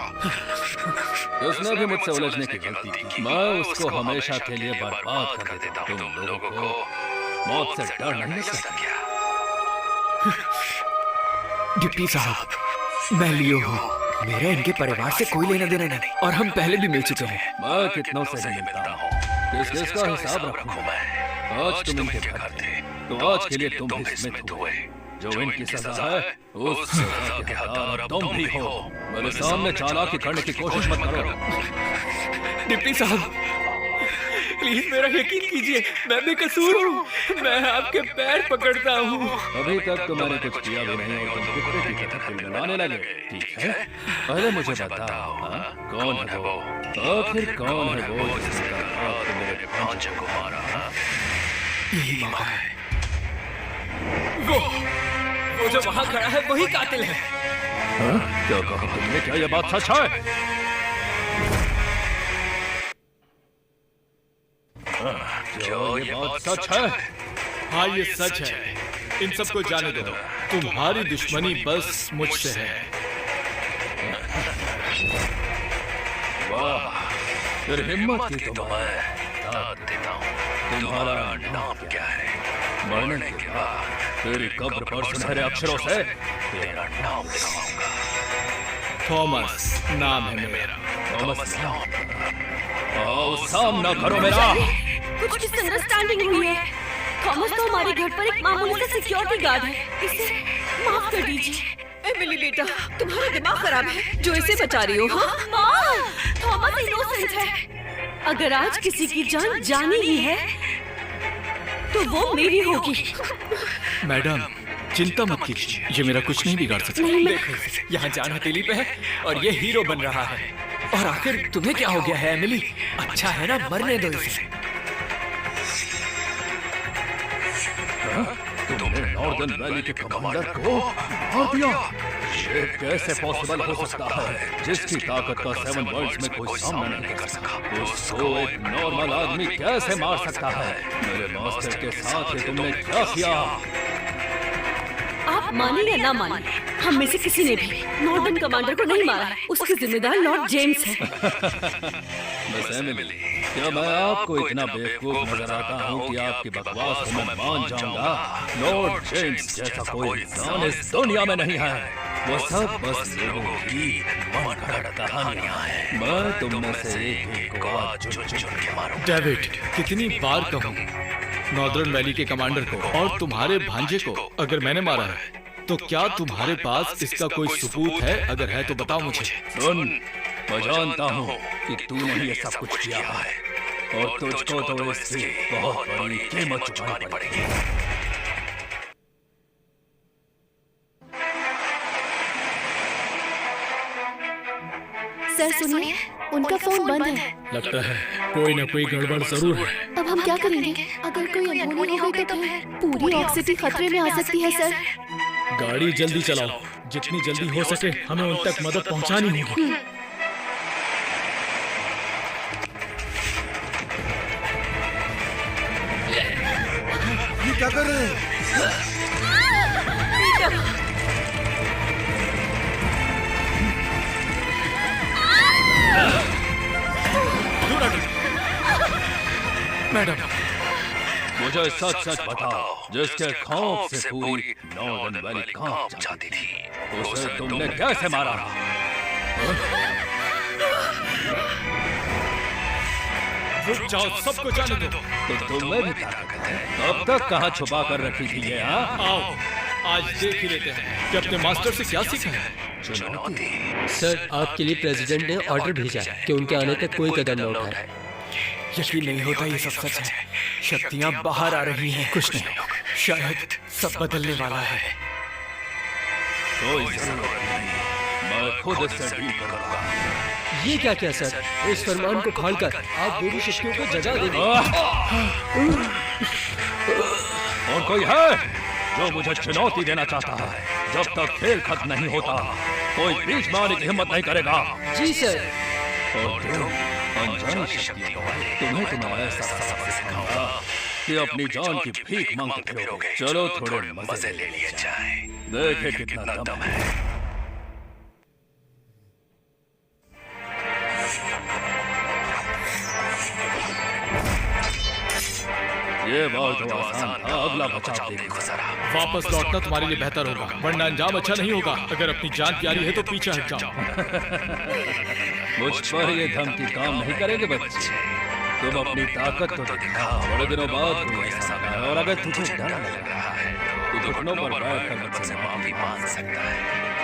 I: उसने भी मुझसे उलझने की गलती की। मैं उसको हमेशा के लिए बर्बाद कर देता हूँ। तुम लोगों को मौत से डर नहीं लगता क्या?
E: डिप्टी साहब, मैं लियो हूँ। मेरा इनके परिवार से कोई लेना देना नहीं और हम पहले भी मिल चुके हैं।
I: मैं कितनों से भी मिलता हूँ। किस का हिसाब रखूँ मैं? आज तुम इनके घर थे तो आज के लिए तुम भी स्मिथ हुए। जो इनकी सजा है उस सजा के हकदार तुम भी हो। मेरे सामने चालाकी करने की कोशिश मत करो।
E: डिप्टी साहब प्लीज मेरा यकीन कीजिए, मैं बेकसूर हूँ। मैं आपके पैर पकड़ता हूँ।
I: अभी तक तो मैंने कुछ किया भी नहीं और तुम कुत्ते की तरह चिल्लाने लगे। ठीक है, पहले मुझे बताओ, कौन है वो? आखिर कौन है वो जिसका हाथ मेरे भांजे को मारा?
E: यही मौका है। वो जो वहाँ खड़ा है वही कातिल है।
I: क्या कहा तुमने? क्या ये बात सच है? क्या ये बात सच है?
C: हाँ, ये सच है। इन सबको जाने दो। तुम्हारी दुश्मनी बस मुझसे है।
I: वाह, फिर हिम्मत की तो मैं दाद देता हूँ। तुम्हारा नाम क्या है? मरने के बाद तेरी कब्र पर सुनहरे अक्षरों से तेरा नाम लिखवाऊंगा।
C: थॉमस नाम है मेरा।
I: थॉमस नाम? आओ सामना करो मेरा।
H: कुछ मिसअंडरस्टैंडिंग हुई है। थॉमस तो हमारे घर पर एक मामूली सा सिक्योरिटी गार्ड है। इसे माफ कर दीजिए।
A: एमिली बेटा, तुम्हारा दिमाग खराब है जो इसे बचा रही हो। हाँ?
H: माँ, थॉमस इनोसेंट है। अगर आज किसी की जान जानी ही है तो वो मेरी होगी।
C: मैडम चिंता मत कीजिए, ये मेरा कुछ नहीं बिगाड़ सकता।
E: देखो इसे, यहाँ जान हथेली पे है और ये हीरो बन रहा है। और आखिर तुम्हें क्या हो गया है एमिली? अच्छा है ना, मरने दो इसे।
I: तुमने नॉर्दर्न वैली के कमांडर को मार दिया? ये कैसे पॉसिबल हो सकता है? जिसकी ताकत का 7 वर्ल्ड्स में कोई सामना नहीं कर सका, उसको एक नॉर्मल आदमी कैसे मार सकता है? मेरे मास्टर के साथ ये तुमने क्या किया?
H: आप माने या ना माने, हम में से किसी ने भी नॉर्दर्न कमांडर को नहीं मारा। उसके जिम्मेदार लॉर्ड जेम्स है।
I: मिस एमिली, क्या मैं आपको इतना बेवकूफ नजर आता हूँ कि आपकी बकवास को मैं मान जाऊंगा? लॉर्ड जेम्स जैसा कोई इंसान इस दुनिया में नहीं है। वो सब बस लोगों की मनगढ़ंत कहानियां हैं। मैं तुम में से एक को आज चुन के मारूंगा।
C: डेविड, कितनी बार कहूँ नॉर्दर्न वैली के कमांडर को और तुम्हारे भांजे को अगर मैंने मारा है तो क्या तुम्हारे पास इसका कोई सबूत है? अगर है तो बताओ मुझे।
I: सुन, मैं जानता हूँ कि तूने ये सब कुछ किया है और तुझको तो इसकी बहुत बड़ी कीमत चुकानी पड़ेगी।
D: सर सुनिए, उनका फोन बंद है।
B: लगता है कोई ना कोई गड़बड़ जरूर है।
D: अब हम क्या करेंगे? अगर कोई अनहोनी हो गई तो फिर पूरी ऑक्स सिटी खतरे में आ सकती है सर।
B: गाड़ी जल्दी चलाओ, जितनी जल्दी हो सके हमें उन तक मदद पहुंचानी होगी।
F: ये क्या कर रहे हैं?
C: मैडम,
I: मुझे सच सच बताओ, जिसके खौफ से पूरी नॉर्दर्न वैली कांप जाती थी, उसे तुमने कैसे मारा?
C: रुक जाओ, सबको जाने दो।
I: तो तुम्हें भी ताकत है? अब तक कहाँ छुपा कर रखी थी ये? हाँ,
C: आओ आज देख ही लेते हैं कि अपने मास्टर से क्या सीखा है।
I: चुनौती।
G: सर, आपके लिए प्रेसिडेंट ने ऑर्डर भेजा है कि उनके आने तक कोई कदम न उठाए।
E: यकीन नहीं होता ये सब सच है। शक्तियाँ बाहर आ रही हैं। कुछ नहीं, शायद सब बदलने वाला है।
I: कोई जरूरत नहीं, मैं खुद इससे डील करूंगा।
G: ये क्या किया सर? इस फरमान को खोलकर आप बुरी शक्तियों को जगा देंगे।
I: और कोई है जो मुझे चुनौती देना चाहता है? जब तक खेल खत्म नहीं होता कोई बीच में आने की हिम्मत नहीं करेगा।
G: जी सर।
I: और तुम अनजानी शक्तियों वाले, तुम्हें तुम्हारा ऐसा सबक सिखाऊंगा कि अपनी जान की भीख मांगते फिरोगे। चलो थोड़े मजे ले लिए जाए, देखे कितना दम है। ये बार तो आसान था, अगला बचाव देखो जरा।
C: वापस लौटना तुम्हारे लिए बेहतर होगा, वरना अंजाम अच्छा नहीं होगा। अगर अपनी जान प्यारी है तो पीछे हट जाओ।
I: मुझ पर ये धमकी काम नहीं करेंगे बच्चे। तुम अपनी ताकत तो दिखाओ। बड़े दिनों बाद कोई ऐसा लगा है, और अगर तुझे डर लग रहा है तो घुटनों पर बैठकर मुझसे माफी मांग सकता है।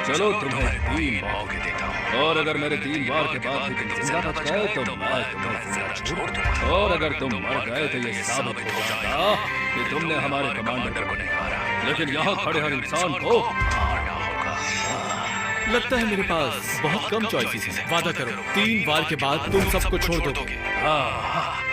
I: चलो तुम्हें 3 मौके देता हूँ, और अगर मेरे 3 बार के बाद भी तुम जिंदा बच गए तो मैं तुम्हें जिंदा छोड़ दूंगा। और अगर तुम मर गए तो ये साबित हो जाएगा कि तुमने हमारे कमांडर को नहीं मारा, लेकिन यहाँ खड़े हर इंसान को मारना होगा।
C: लगता है मेरे पास बहुत कम चॉइसेस हैं। वादा करो 3 बार के बाद तुम सबको छोड़ दोगे।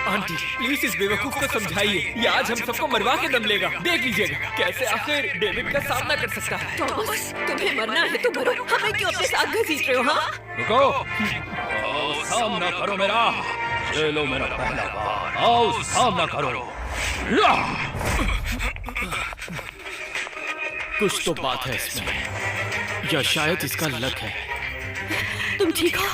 E: आंटी प्लीज इस बेवकूफ को समझाइए, ये आज हम सबको मरवा के दम लेगा। देख लीजिएगा कैसे आखिर डेविड का सामना कर सकता है।
A: थॉमस, तुम्हें मरना है तो मरो, हमें क्यों अपने साथ घसीट रहे हो? हाँ,
I: रुको, आओ सामना करो मेरा। ये लो मेरा पहला बार, आओ सामना करो।
C: कुछ तो बात है इसमें, या शायद इसका लक है।
H: तुम ठीक हो?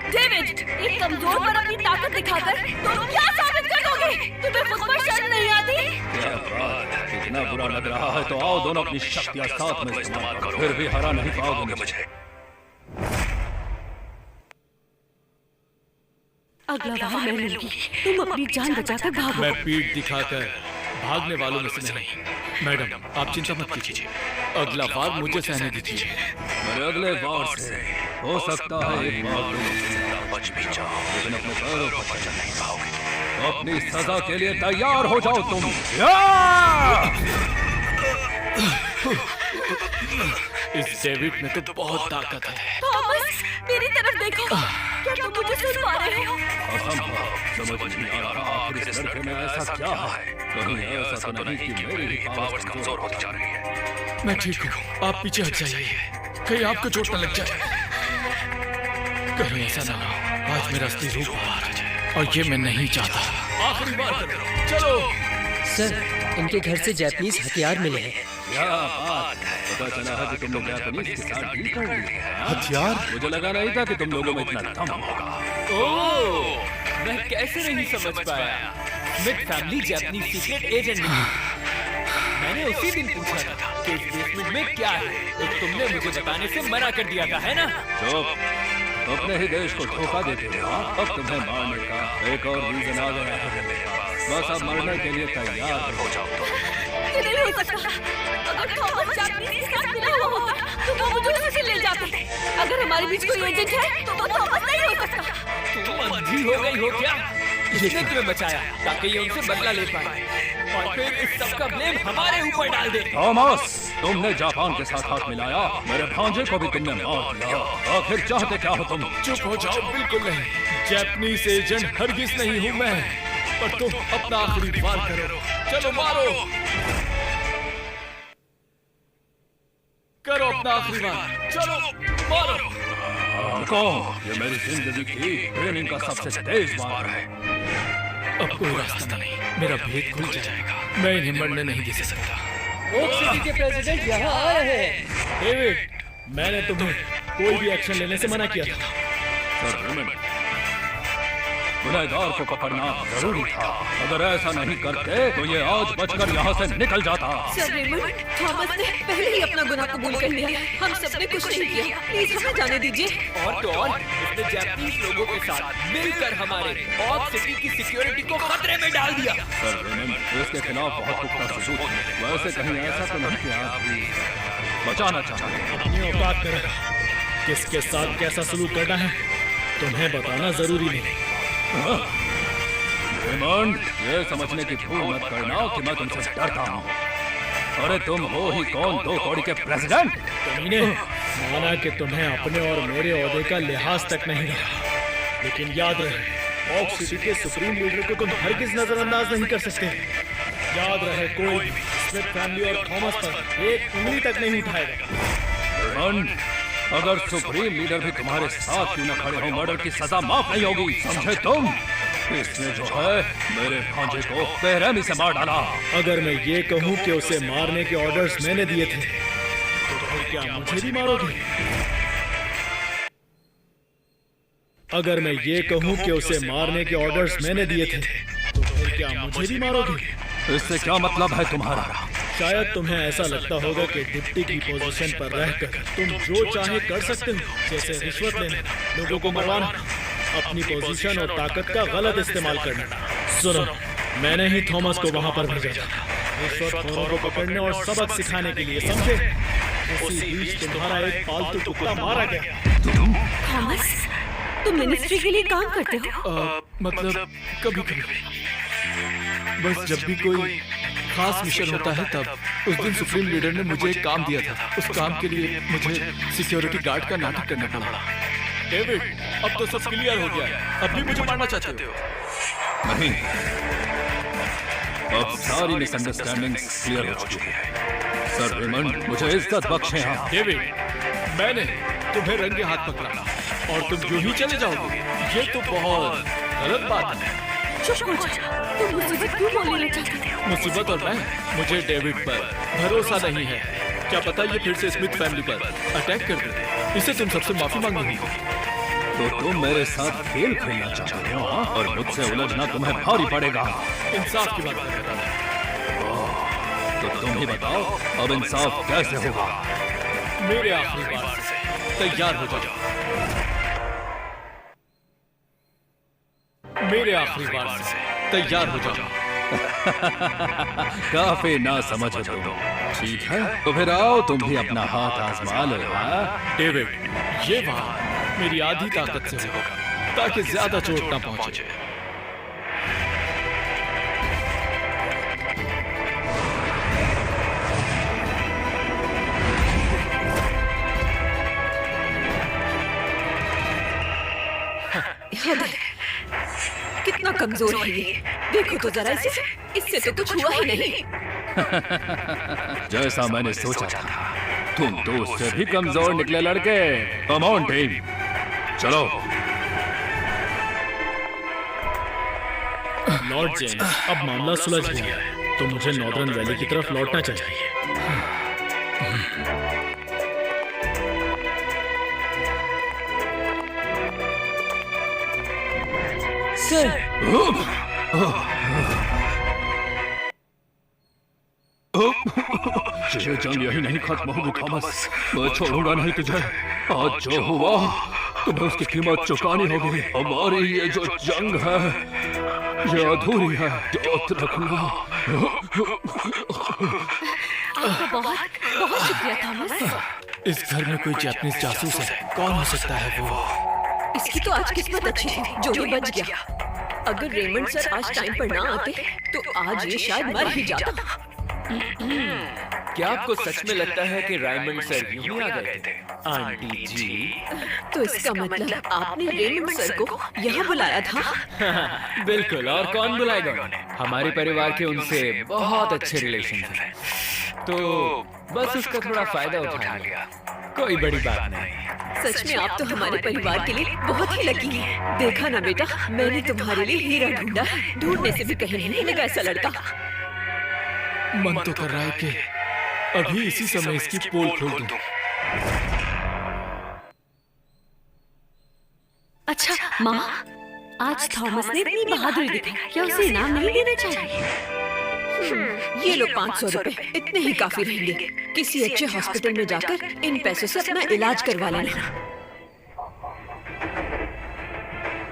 H: डेविड, एक कमजोर पर अपनी ताकत दिखाकर तुम क्या साबित कर दोगे? तुम्हें खुद पर शर्म नहीं आती?
I: क्या बात, इतना बुरा लग रहा है तो आओ दोनों अपनी शक्तियां साथ में इस्तेमाल करो, फिर भी हरा नहीं पाओगे मुझे।
H: अगला बार मैं लूंगी, तुम अपनी जान बचाकर भागो।
C: मैं पीठ दिखाकर भागने वालों में से नहीं। मैडम, आप चिंता मत कीजिए, अगला बार मुझे सहने दीजिए।
I: मेरे अगले बार से हो सकता है एक बार तुम बच भी जाओ, लेकिन अपने पैरों पर चल नहीं पाओगे। तो अपनी सजा के लिए तैयार हो जाओ तुम।
C: इस डेविड में तो बहुत ताकत है।
H: थॉमस, मेरी तरफ देखो, क्या तुम मुझे सुन पा रहे हो?
I: समझ नहीं आ रहा आखिर इस लड़के में ऐसा क्या है। कहीं ऐसा तो नहीं कि मेरी ही पावर्स कमजोर होती जा रही है।
C: मैं ठीक हूँ, आप पीछे हट जाइए, कहीं आपको चोट न लग जाए। कहीं ऐसा ना हो आज मेरा असली रूप बाहर आ जाए, और ये मैं नहीं चाहता। आखिरी बार कर, चलो।
G: सर, इनके घर से जापानीज हथियार मिले हैं।
I: क्या बात है, पता चला है कि तुम लोग जापानीज के साथ डील कर ली है।
F: हथियार?
I: मुझे लगा नहीं था कि तुम लोगों में इतना दम होगा।
E: ओह, मैं कैसे नहीं समझ पाया। Smith family Japanese secret agent निकली। मैंने उसी दिन पूछा था कि इस बेसमेंट में क्या है, तो तुमने मुझे बताने से मना कर दिया था, है ना?
I: चुप, अपने ही देश को धोखा देते हो। अब तुम्हें मारने का एक और रीजन आ गया है। बस अब मरने के लिए तैयार हो जाओ।
H: ये नहीं हो सकता। अगर थॉमस जापानीज के साथ मिला हुआ होता, तो वो मुझे उसी से ले जाते। अगर हमारे बीच कोई एजेंट है, तो वो थॉमस नहीं हो सकता।
E: तुम अंधी हो गई हो क्या? इसने तुम्हें बचाया ताकि ये उनसे बदला ले पाए, और फिर इस सब का ब्लेम हमारे ऊपर डाल दे।
I: थॉमस, तुमने जापान के साथ हाथ मिलाया, मेरे भांजे को भी तुमने मार दिया। आखिर चाहते क्या हो तुम?
C: चुप हो जाओ, बिल्कुल नहीं। जापानीज एजेंट हरगिज नहीं हूँ मैं, पर तुम अपना आखिरी वार करो। चलो मारो, करो अपना आखिरी वार, चलो मारो।
I: ये मेरी जिंदगी की ट्रेनिंग का सबसे तेज वार है।
C: अब कोई रास्ता नहीं, मेरा भेद खुल जाएगा। मैं इन्हें मरने नहीं दे सकता।
G: ओक सिटी के प्रेसिडेंट यहाँ आ रहे हैं।
B: डेविड, मैंने तुम्हें कोई भी एक्शन लेने से मना किया था।
I: सर रेमंड, गुनहगार को पकड़ना जरूरी था। अगर ऐसा नहीं करते तो ये आज बचकर यहाँ से निकल जाता।
A: सर रेमंड, थॉमस ने पहले ही अपना गुनाह कबूल कर लिया है। हम सबने कुछ नहीं किया, प्लीज हमें जाने दीजिए।
E: और तो और, इसने जापानीज लोगों के साथ मिलकर हमारे ऑक सिटी की सिक्योरिटी को खतरे में डाल दिया।
I: सर रेमंड, इसके खिलाफ बहुत पुख्ता सबूत है। वैसे कहीं ऐसा तो नहीं कि आप भी बचाना चाहते।
B: अपनी औकात में रखो, किसके साथ कैसा सलूक करना है तुम्हें बताना जरूरी नहीं।
I: रेमंड, ये समझने की भूल मत करना कि मैं तुमसे डरता हूँ। अरे तुम हो ही कौन, 2 कौड़ी के प्रेसिडेंट।
B: कमीने, माना कि तुम्हें अपने और मेरे ओहदे का लिहाज तक नहीं रहा, लेकिन याद रहे ऑक सिटी के सुप्रीम लीडर को तुम हरगिज नजरअंदाज नहीं कर सकते। याद रहे, कोई भी स्मिथ फैमिली और थॉमस पर एक उंगली तक नहीं उठाएगा।
I: रेमंड, अगर सुप्रीम लीडर भी तुम्हारे साथ क्यों न खड़े हो, मर्डर की सजा माफ नहीं होगी, समझे तुम? इसने जो है मेरे भांजे को बेरहमी से मार डाला।
B: अगर मैं ये कहूँ कि उसे मारने के ऑर्डर्स मैंने दिए थे, तो फिर क्या मुझे भी मारोगे? अगर मैं ये कहूँ कि उसे मारने के ऑर्डर्स मैंने दिए थे, तो फिर क्या मुझे भी मारोगे?
I: इससे क्या मतलब है तुम्हारा?
B: शायद तुम्हें ऐसा लगता होगा कि डिप्टी की पोजीशन पर रहकर तुम जो चाहे कर सकते हो, जैसे रिश्वत लेना, लोगों को मरवाना, अपनी पोजीशन और ताकत का गलत इस्तेमाल करना। सुनो, मैंने ही थॉमस को वहां पर भेजा था, रिश्वतखोरों को पकड़ने और सबक सिखाने के लिए, समझे? उसी बीच तुम्हारा एक पालतू कुत्ता मारा गया।
H: थॉमस, तुम मिनिस्ट्री के लिए काम करते हो?
C: मतलब कभी कभी, बस जब भी कोई खास मिशन होता है तब। उस दिन सुप्रीम लीडर ने मुझे एक काम दिया था, उस काम के लिए मुझे सिक्योरिटी गार्ड का नाटक करना पड़ा। डेविड, अब तो सब क्लियर हो गया है, अब भी मुझे मारना चाहते हो?
I: नहीं, अब सारी मिसअंडरस्टैंडिंग्स क्लियर हो चुकी है। सर रेमंड, मुझे इज्जत बख्शें। हाँ
C: डेविड, मैंने तुम्हें रंगे हाथ पकड़ा और तुम यूं ही चले जाओगे, ये तो बहुत गलत बात है।
A: चुप हो जा। तुम मुसीबत क्यों बोलने चाहते थे?
C: मुसीबत और मैं, मुझे डेविड पर भरोसा नहीं है। क्या पता ये फिर से स्मिथ फैमिली पर अटैक कर दे। इसे तुम सबसे माफी मांगनी होगी।
I: तो तुम मेरे साथ खेल खेलना चाहते हो हाँ? और मुझसे उलझना तुम्हें भारी पड़ेगा।
C: इंसाफ की बात कर रहा था।
I: तो तुम ही बताओ अब इंसाफ कैसे होगा?
C: मेरे आखिरी बार से तैयार हो जाओ। मेरे आखिरी बार से तैयार हो जाओ।
I: काफी ना समझ हो तुम। ठीक है तो फिर आओ तुम भी अपना हाथ आजमा लो। हाँ?
C: डेविड, ये वार मेरी आधी ताकत से होगा ताकि ज्यादा चोट ना पहुंचे।
A: हद है। कितना कमजोर है ये। देखो तो जरा इसे, इससे तो कुछ हुआ ही नहीं।
I: जैसा मैंने सोचा था, तुम तो उससे भी कमजोर निकले लड़के। कम ऑन टीम, चलो।
B: लॉर्ड जेम्स, अब मामला सुलझ गया है, तो मुझे नॉर्दर्न वैली की तरफ लौटना चाहिए।
A: सर,
I: ये जंग यही नहीं खत्म होगी थॉमस। मैं छोड़ूंगा नहीं तुझे। आज जो हुआ तुम्हें उसकी कीमत चुकानी होगी। हमारी ये जो जंग है ये अधूरी है। याद रखना।
A: आपका बहुत बहुत शुक्रिया थॉमस।
C: इस घर में कोई जापानीज जासूस है। कौन हो सकता है वो?
A: इसकी तो आज किस्मत अच्छी थी जो ये बच गया। अगर रेमंड सर आज टाइम पर ना आते तो आज ये शायद मर ही जाता।
E: क्या आपको सच में लगता है कि रायमंड सर यूं ही आ गए थे? आंटी जी,
A: तो इसका मतलब आपने रेमंड सर को यहाँ बुलाया था?
E: बिल्कुल। और कौन बुलाएगा उन्हें? हमारे परिवार के उनसे बहुत अच्छे रिलेशन थे, तो बस उसका थोड़ा फायदा उठा लिया। कोई बड़ी बात नहीं।
A: सच में आप तो हमारे परिवार के लिए बहुत ही लकी हैं। देखा ना बेटा, मैंने तुम्हारे लिए हीरा ढूंढा। ढूंढने से भी कहीं नहीं लगा ऐसा लड़का।
C: मन तो कर रहा है कि अभी इसी समय इसकी पोल खोल दूं।
H: अच्छा माँ, आज थॉमस ने इतनी बहादुरी दिखाई, क्या उसे इनाम नहीं देना चाहिए?
A: ये लो 500 रुपए, इतने ही काफी रहेंगे। किसी अच्छे हॉस्पिटल में जाकर इन पैसों से अपना इलाज करवा लेना।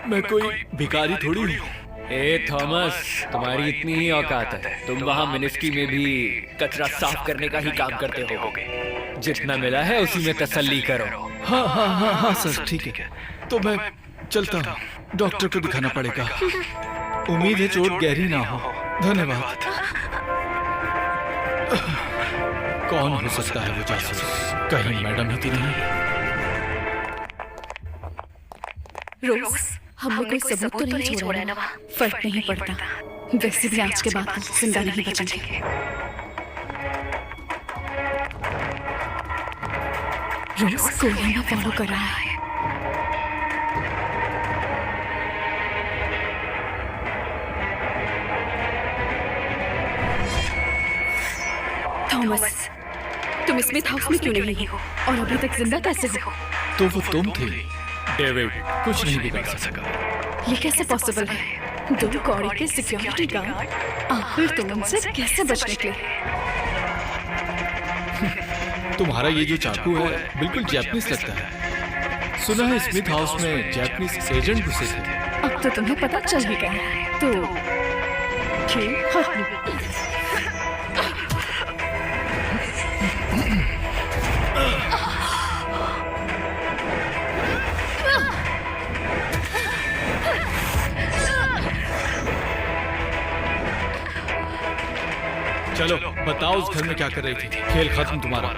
C: मैं कोई भिखारी थोड़ी हूँ।
E: ए थॉमस, तुम्हारी इतनी ही औकात है, तुम वहाँ मिनिस्ट्री में भी कचरा साफ करने का ही काम करते होगे। जितना मिला है उसी में तसल्ली करो।
C: हाँ हाँ हाँ हाँ सर, ठीक है। तो मैं चलता हूँ, डॉक्टर को दिखाना पड़ेगा। उम्मीद है चोट गहरी ना हो। धन्यवाद। कौन हो सकता है वो जासूस? कहीं मैडम ही तो नहीं?
D: रोज, हमने कोई सबूत तो नहीं छोड़ा ना? फर्क नहीं पड़ता। वैसे भी आज के बाद हम जिंदा नहीं बचेंगे। रोज कोई हमें फॉलो कर रहा है। थॉमस, तुम स्मिथ हाउस में क्यों नहीं हो और अभी तक जिंदा कैसे हो?
C: तो वो तुम थे। डेविड कुछ नहीं बिगाड़ सका।
D: ये कैसे पॉसिबल है? 2 कौड़ी के सिक्योरिटी गार्ड आखिर तुम उनसे कैसे बच निकले?
C: तुम्हारा ये जो चाकू है बिल्कुल जापानीज लगता है। सुना है स्मिथ हाउस में जापानीज एजेंट घुसे थे।
D: अब तो तुम्हें पता चल ही गया है। तो
C: चलो बताओ उस घर में क्या कर रही थी? खेल खत्म तुम्हारा।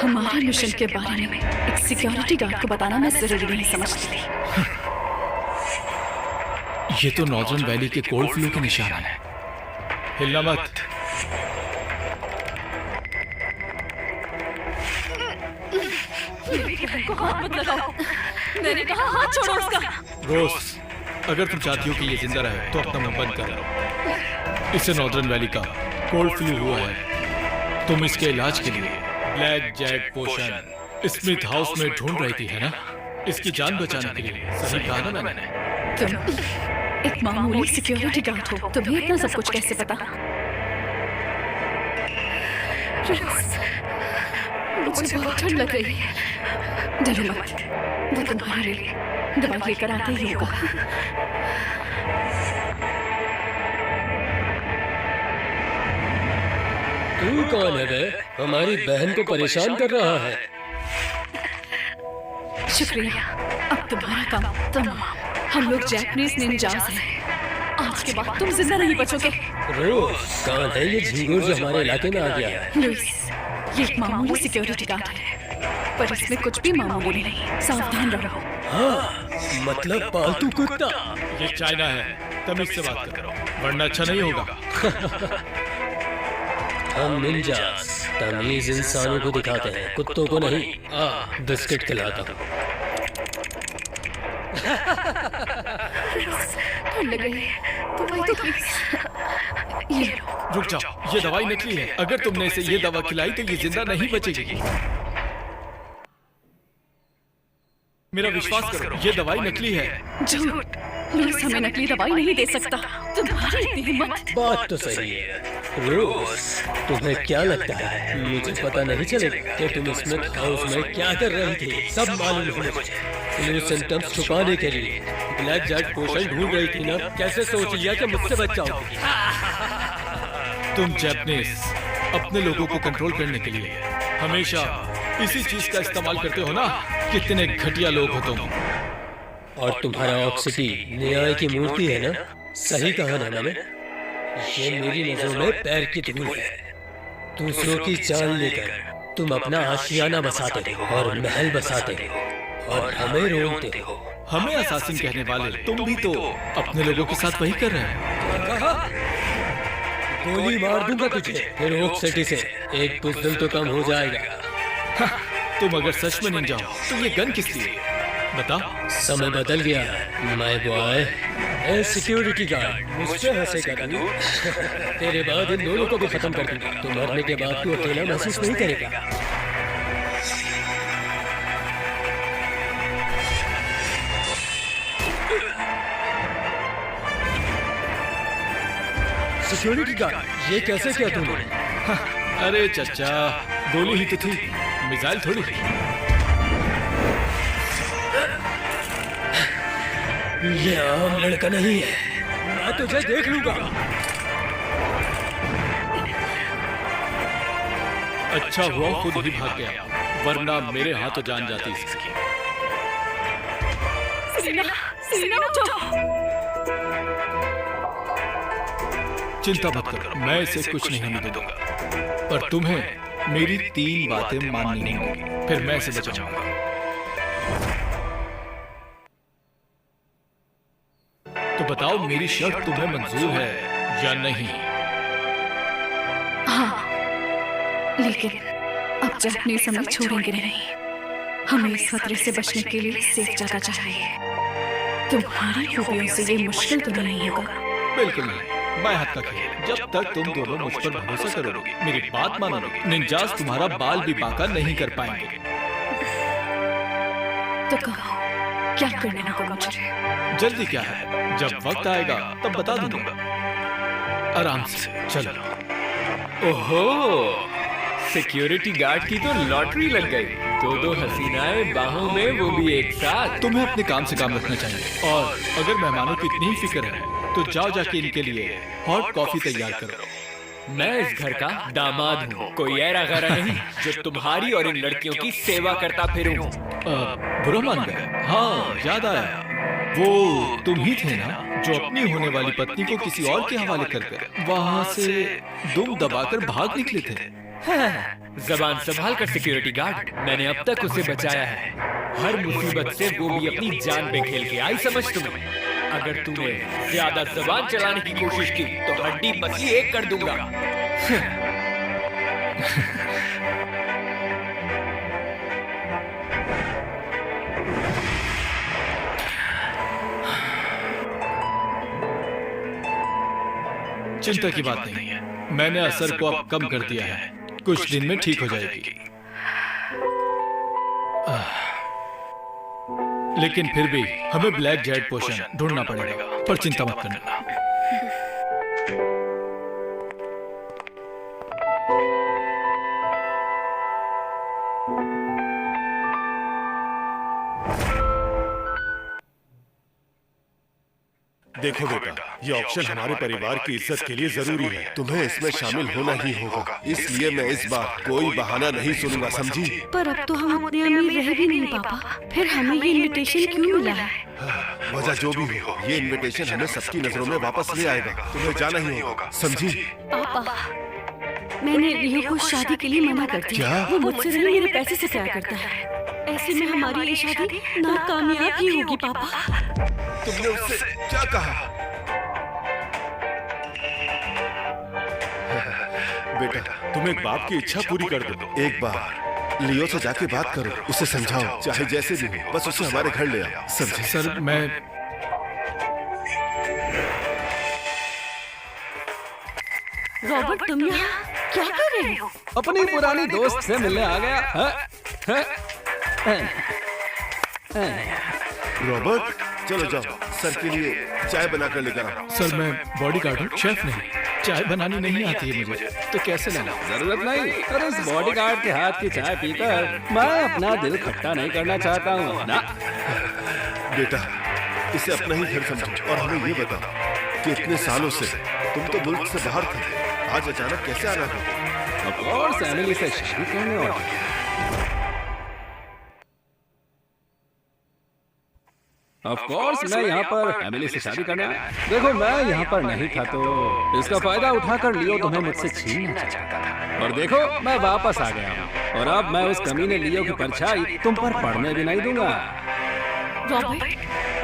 D: हमारे मिशन के बारे में एक सिक्योरिटी गार्ड को बताना मैं जरूरी नहीं समझती थी।
C: ये तो नॉर्दर्न वैली के कोल्ड फ्लू के निशान है। हिलना मत।
A: को हाथ मत लगाओ।
D: मैंने कहा हाथ छोड़ो उसका।
C: रोज, अगर तुम चाहती हो कि ये जिंदा रहे तो अपना मुंह बंद करो। इसे नॉर्दर्न वैली का कोल्ड फ्लू हुआ है। तुम इसके इलाज के लिए ब्लैक जैक पोशन स्मिथ हाउस में ढूंढ रही थी, है ना? इसकी जान बचाने के लिए। सही कहा ना मैंने?
D: तुम एक मामूली सिक्योरिटी गार्ड हो, तुम्हें इतना सब कुछ कैसे पता? मुझे बहुत ठंड लग रही है। डरो मत, वो तुम्हारे लिए दवा लेकर आते ही होगा।
G: तू कौन है बे? हमारी बहन को परेशान कर रहा है।
D: शुक्रिया, अब तुम्हारा काम तमाम। हम लोग जैपनीज निंजास हैं। आज के बाद तुम जिंदा नहीं बचोगे।
G: रोज, कौन है ये झिंगुर जो हमारे इलाके में आ गया है?
D: लुइस, ये एक मामूली सिक्योरिटी गार्ड है, पर इसमें कुछ भी मामूली नहीं। सावधान रहो।
G: हाँ, मतलब पालतू कुत्ता।
C: ये चाइना है, तमीज से बात करो वरना अच्छा नहीं होगा।
G: हम निंजास तमीज इंसानों को दिखाते हैं, कुत्तों को नहीं। बिस्किट खिलाता हूँ।
D: ठंड लग रही है, दवाई तो प्लीज। ये लो।
C: रुक जाओ, ये दवाई नकली है। अगर तुमने इसे ये दवा खिलाई तो ये जिंदा नहीं बचेगी। मेरा विश्वास करो, ये दवाई नकली है।
D: झूठ, लुइस हमें नकली दवाई नहीं दे सकता। तुम्हारी इतनी हिम्मत।
G: बात तो सही है। रोज, तुम्हें क्या लगता है मुझे पता नहीं चलेगा कि तुम स्मिथ हाउस में क्या कर रही थी? सब मालूम है मुझे। फ्लू सिम्टम्स छुपाने के लिए ब्लैक जैक पोशन ढूंढ रही थी ना? कैसे सोच लिया कि मुझसे बच जाओगी?
C: तुम जैपनीज अपने लोगों को कंट्रोल करने के लिए हमेशा इसी चीज का इस्तेमाल करते हो ना? कितने घटिया लोग हो तुम।
G: और तुम्हारा ऑक्सिटी न्याय की मूर्ति है ना? सही कहा ना मैंने? ये मेरी नजरों में पैर की धूल है। दूसरों की जान लेकर तुम अपना आशियाना बसाते हो और महल बसाते हो और हमें रोकते हो।
C: हमें असासिन कहने वाले तुम भी तो अपने लोगों के साथ वही कर रहे हो।
G: गोली मार दूंगा तुझे, फिर ओक सिटी से एक बुज़दिल तो कम हो जाएगा।
C: तुम अगर सच में नहीं जाओ तो ये गन किस लिए? बता।
G: समय बदल गया है माय बॉय। सिक्योरिटी गार्ड, मुझसे हंसेगा तू? तेरे बाद इन दोनों को भी खत्म कर दूंगा। तो मरने के बाद तू अकेला महसूस नहीं करेगा। सिक्योरिटी गार्ड, ये कैसे किया तूने?
C: अरे चचा, गोली ही तो थी, मिसाइल थोड़ी।
G: ये आम लड़का नहीं है, मैं तुझे देख लूंगा।
C: अच्छा हुआ खुद ही भाग गया, वरना मेरे हाथों जान जाती इसकी।
D: सीना, सीना उठो।
C: चिंता मत करो, मैं इसे कुछ नहीं होने दूंगा। पर तुम्हें मेरी 3 बातें माननी होंगी, फिर मैं इसे बचाऊंगा। तो बताओ, मेरी शर्त तुम्हें मंजूर है या नहीं?
D: हाँ, लेकिन अब जैपनीज हमें छोड़ेंगे नहीं। हमें इस खतरे से बचने के लिए सेफ जगह चाहिए। तुम्हारी खूबियों से ये मुश्किल तो नहीं होगा।
C: बिल्कुल नहीं, मैं हाथ का खेल। जब तक तुम दोनों मुझ पर भरोसा करोगे, मेरी बात मानोगे, निंजास तुम्हारा बाल भी बांका नहीं कर पाएंगे।
D: तो कहो, क्या करना होगा मुझे?
C: जल्दी क्या है, जब वक्त आएगा तब बता दूंगा। आराम से चलो।
E: ओहो, सिक्योरिटी गार्ड की तो लॉटरी लग गई। 2 हसीनाएं बाहों में, वो भी एक साथ।
C: तुम्हें अपने काम से काम रखना चाहिए। और अगर मेहमानों की इतनी ही फिक्र है तो जाओ जाके इनके लिए हॉट कॉफी तैयार करो।
E: मैं इस घर का दामाद हूँ, कोई ऐरा गैरा नहीं जो तुम्हारी और इन लड़कियों की सेवा करता फिरूं।
C: बुरा मान गए? हाँ, याद आया, वो तुम ही थे ना जो अपनी होने वाली पत्नी को किसी और के हवाले कर वहाँ से दुम दबाकर भाग निकले थे।
E: जबान संभाल कर सिक्योरिटी गार्ड, मैंने अब तक उसे बचाया है, हर मुसीबत से, वो भी अपनी जान पे खेल के। आई समझ तुम्हें? अगर तूने ज्यादा जबान चलाने की कोशिश की तो हड्डी पसली एक कर दूंगा।
C: चिंता की बात नहीं है, मैंने असर को अब कम कर दिया है, कुछ दिन में ठीक हो जाएगी। लेकिन फिर भी हमें ब्लैक जेड पोशन ढूंढना पड़ेगा, पर चिंता मत करना।
F: देखो बेटा, ये ऑप्शन हमारे परिवार की इज्जत के लिए जरूरी है, तुम्हें इसमें शामिल होना ही होगा, इसलिए मैं इस बार कोई बहाना नहीं सुनूंगा, समझी?
A: पर अब तो हम अपने अमीर रह भी नहीं पापा, फिर हमें ये इनविटेशन क्यों मिला है?
F: वजह जो भी हो, ये इनविटेशन हमें सबकी नजरों में वापस ले आएगा, तुम्हें जाना ही होगा, समझी?
A: पापा, मैंने रियो को शादी के लिए मना कर दिया।
F: क्या?
A: वो मुझसे नहीं मेरे पैसे से प्यार करता है, ऐसे में हमारी ये शादी नाकामयाब ही होगी पापा।
F: तुमने उससे क्या कहा? बेटा, तुम एक बाप की इच्छा पूरी कर दो, एक बार लियो से जाके बात करो, उसे समझाओ, चाहे जैसे भी हो, बस उसे हमारे घर ले आओ, समझे?
C: सर, मैं
A: रॉबर्ट, तुम यहाँ क्या कर रहे हो?
I: अपनी पुरानी दोस्त से मिलने आ गया।
F: रॉबर्ट, चलो जाओ, सर के लिए चाय बनाकर लेकर आओ।
C: सर, मैं बॉडीगार्ड हूँ, शेफ नहीं, चाय बनानी नहीं आती है मुझे, तो कैसे लाना?
I: जरूरत नहीं, अरे इस बॉडीगार्ड के हाथ की चाय पीकर मैं अपना दिल खट्टा नहीं करना चाहता हूँ ना।
F: बेटा, इसे अपना ही घर समझो और हमें ये बताओ कि इतने सालों से तुम तो मुल्क से बाहर थे, आज अचानक कैसे आना हो?
I: ऑफ कोर्स एमिली से शादी करने वाला। ऑफ कोर्स मैं यहाँ पर एमिली से शादी करने आया। देखो, मैं यहाँ पर नहीं था तो इसका फायदा उठाकर लियो तुम्हें मुझसे छीनना चाहता था, और देखो मैं वापस आ गया हूँ, और अब मैं उस कमीने लियो की परछाई तुम पर पड़ने भी नहीं दूंगा।
A: रॉबर्ट,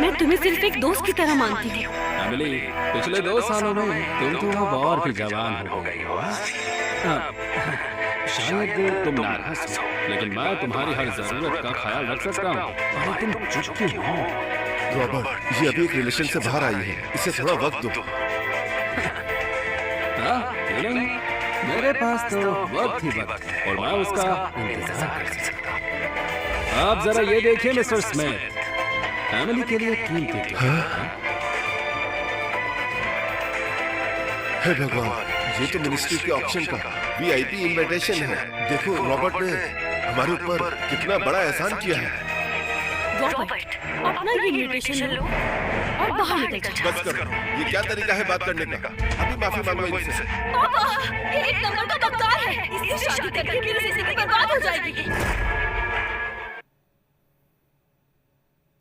A: मैं तुम्हें सिर्फ एक दोस्त की तरह मानती हूँ।
I: एमिली, पिछले 2 सालों में तुम तो अब और भी जवान हो गई हो। शायद तुम नाराज हो, लेकिन मैं तुम्हारी हर जरूरत का ख्याल रख सकता हूँ, और तुम चुप क्यों हो?
F: रॉबर्ट, ये अभी एक रिलेशन से बाहर आई है, इसे थोड़ा वक्त दो।
I: क्यों नहीं? मेरे पास तो वक्त ही वक्त है, और मैं उसका इंतजार कर सकता हूँ। आप जरा ये देखिए मिस्टर स्मिथ, एमिली के लिए कीमती गिफ्ट।
F: हे भगवान, ये तो मिनिस्ट्री के ऑप्शन का VIP इनविटेशन है। देखो, रॉबर्ट ने हमारे ऊपर कितना बड़ा एहसान किया है।
A: रॉबर्ट, अपना ये इनविटेशन लो और बाहर निकल जाओ।
F: बस करो, ये क्या तरीका है बात करने का? अभी माफी मांगो इनसे।
H: पापा, ये एक नंबर का बदकार है, इससे शादी करके मेरी जिंदगी बर्बाद हो जाएगी।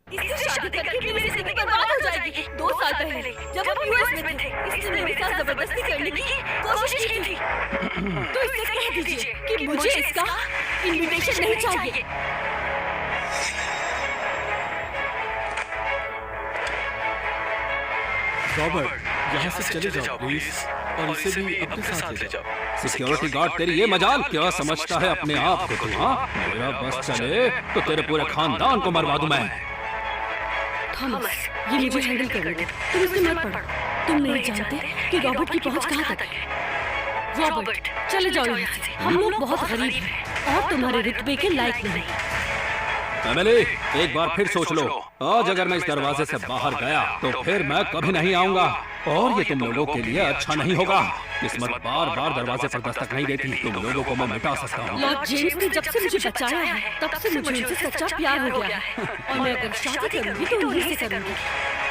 H: इससे शादी करके मेरी जिंदगी बर्बाद हो जाएगी। 2 साल पहले जब हम US में थे, इसने मेरे साथ जबरदस्ती करने की कोशिश की थी। तो इससे कह दीजिए कि मुझे इसका इनविटेशन नहीं चाहिए।
C: रॉबर्ट, यहाँ से चले जाओ प्लीज, और इसे भी अपने साथ ले जाओ।
I: सिक्योरिटी गार्ड, तेरी ये मजाल क्या समझता है अपने आप को? हाँ, मेरा बस चले तो तेरे पूरे खानदान को मरवा दूं मैं।
A: थॉमस, ये मुझे हैंडल करने दो, तुम इससे मत पढ़ो। तुम नहीं जानते कि रॉबर्ट की पहुंच कहाँ तक है। रॉबर्ट, चले जाओ यहाँ से, हम लोग बहुत गरीब हैं और तुम्हारे रुतबे के लायक नहीं।
I: एमिली, एक बार फिर सोच लो, आज अगर मैं इस दरवाजे से बाहर गया तो फिर मैं कभी नहीं आऊंगा, और ये तुम लोगों के लिए अच्छा नहीं होगा। किस्मत बार बार दरवाजे पर दस्तक नहीं देती, तुम लोगों को मैं मिटा सकता हूँ।
A: लॉर्ड जेम्स ने जब से मुझे बचाया है, तब से मुझे उनसे सच्चा प्यार हो गया है, और मैं अगर शादी करूंगी तो उन्हीं से करूंगी।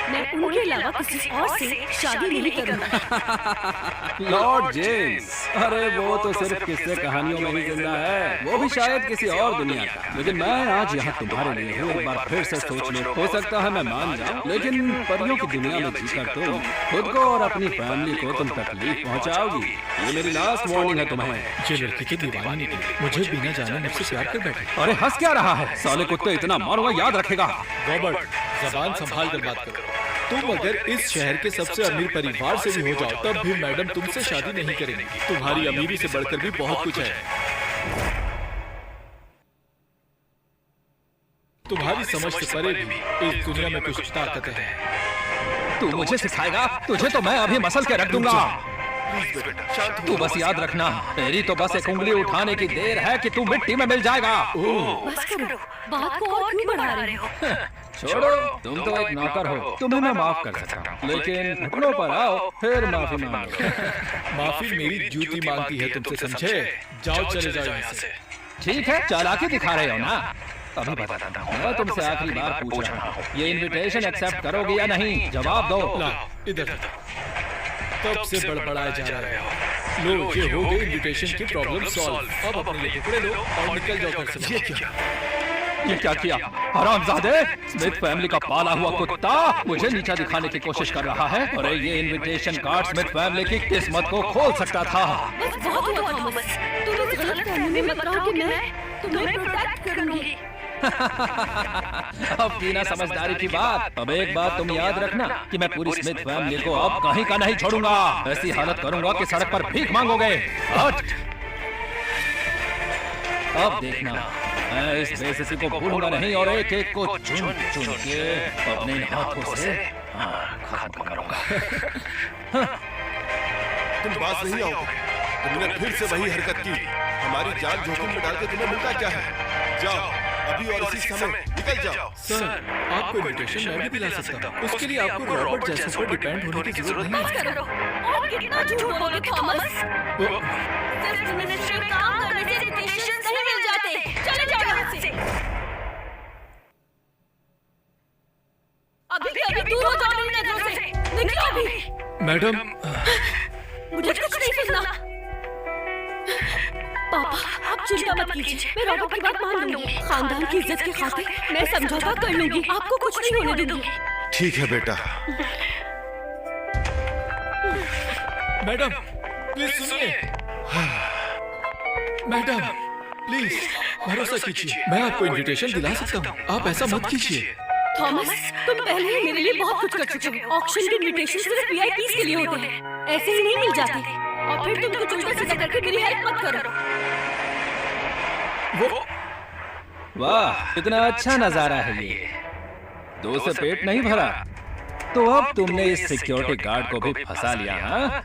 A: मैं उनके अलावा किसी और से शादी नहीं करूंगी।
I: लॉर्ड जेम्स, अरे वो तो सिर्फ किस्से कहानियों में ही जिंदा है, वो भी शायद किसी और दुनिया का। लेकिन मैं आज यहाँ तुम्हारे लिए हूँ, एक बार फिर से सोच लो, हो सकता है मैं मान जाऊँ, लेकिन परियों की दुनिया में जीकर तुम खुद को और अपनी फैमिली को तुम तकलीफ पहुँचाओगी। ये मेरी लास्ट वार्निंग है तुम्हें।
C: ये लड़की की दीवानी निकली, मुझे बिना जाने मुझसे प्यार कर बैठे।
I: अरे हंस क्या रहा है? साले कुत्ते, इतना मारूंगा याद रखेगा।
C: रॉबर्ट, जबान संभाल कर बात करो। तुम अगर इस शहर के सबसे अमीर परिवार से भी हो जाओ, तब भी मैडम तुमसे शादी नहीं करेंगी। तुम्हारी अमीरी से बढ़कर भी बहुत कुछ है। तुम्हारी समझ से परे भी इस दुनिया में कुछ ताकत है।
I: तू मुझे सिखाएगा? तुझे तो मैं अभी मसल के रख दूंगा।
F: प्लीज बेटा शांत हो
I: तू बस याद रखना, तेरी तो बस एक उंगली उठाने की देर है कि तू मिट्टी में मिल जाएगा।
H: बस करो, बात को और क्यों बढ़ा रहे हो?
I: छोड़ो, तुम तो एक नौकर हो, तुम्हें मैं माफ कर सकता हूँ, लेकिन घुटनों पर आओ फिर माफी मांगो।
C: माफी मेरी जूती मांगती है तुमसे, समझे? जाओ, चले जाओ यहाँ से।
I: ठीक है, चालाकी दिखा रहे हो ना? अभी बताता हूँ, मैं तुमसे आखिरी बार पूछ रहा हूँ, ये इनविटेशन एक्सेप्ट करोगे या नहीं? जवाब दो।
C: ला, इधर कब से बड़बड़ाए जा रहे हो? लो, ये हो गई इनविटेशन की प्रॉब्लम सॉल्व। अब अपने लिए टुकड़े लो और निकल जाओ घर से।
I: ये क्या किया? हरामजादे! स्मिथ फैमिली का पाला हुआ कुत्ता मुझे नीचा दिखाने की कोशिश कर रहा है। अरे ये इनविटेशन कार्ड स्मिथ फैमिली की किस्मत को खोल सकता था।
H: बस बहुत हुआ थॉमस, तुम इस गलतफहमी में मत रहो कि मैं तुम्हें प्रोटेक्ट करूंगी।
I: अब की ना समझदारी की बात। अब एक बात तुम याद रखना कि मैं पूरी स्मिथ फैमिली को अब कहीं का नहीं छोड़ूंगा। ऐसी हालत करूंगा कि सड़क पर भीख मांगोगे। हट! अब देखना, मैं इस बेइज्जती को भूलूंगा नहीं और एक एक को चुन चुन के अपने हाथों से खत्म करूंगा।
F: तुम बात नहीं आओगे, तुमने फिर से वही हरकत की। हमारी जान जोखिम में डाल के तुम्हें मिलता क्या है? जाओ अभी और इसी समय निकल जाओ।
C: सर, आपको इनविटेशन मैं भी दिला सकता हूँ। उसके लिए आपको रॉबर्ट जैसे पर डिपेंड होने की जरूरत नहीं
H: बस करो, और कितना झूठ बोलोगे थॉमस? सिर्फ मिनिस्ट्री में काम करने से इनविटेशंस नहीं मिल जाते। चले जाओ यहाँ से। अभी के अभी दूर हो जाओ मेरी नजरों से। निकलो अभी।
C: मैडम,
H: मुझे कुछ नहीं सुनना। पापा, आप चिंता मत कीजिए, मैं रॉबर्ट की बात मान लूंगी। खानदान की इज्जत की खातिर मैं समझौता कर लूंगी। आपको कुछ नहीं होने दूंगी।
F: ठीक है बेटा।
C: मैडम प्लीज सुनिए। मैडम प्लीज भरोसा कीजिए, मैं आपको इनविटेशन दिला सकता हूँ। आप ऐसा मत कीजिए।
H: थॉमस, तुम पहले ही मेरे लिए बहुत कुछ कर चुके हो। ऑक्शन के इनविटेशन सिर्फ वीआईपीज़ के लिए होते हैं, ऐसे ही नहीं मिल जाते। और फिर तुम कुछ उल्टा सीधा करके मेरी हेल्प मत करो।
I: वाह, कितना अच्छा नजारा है ये। दो से पेट नहीं भरा तो अब तुमने इस सिक्योरिटी गार्ड को भी फंसा लिया। हाँ,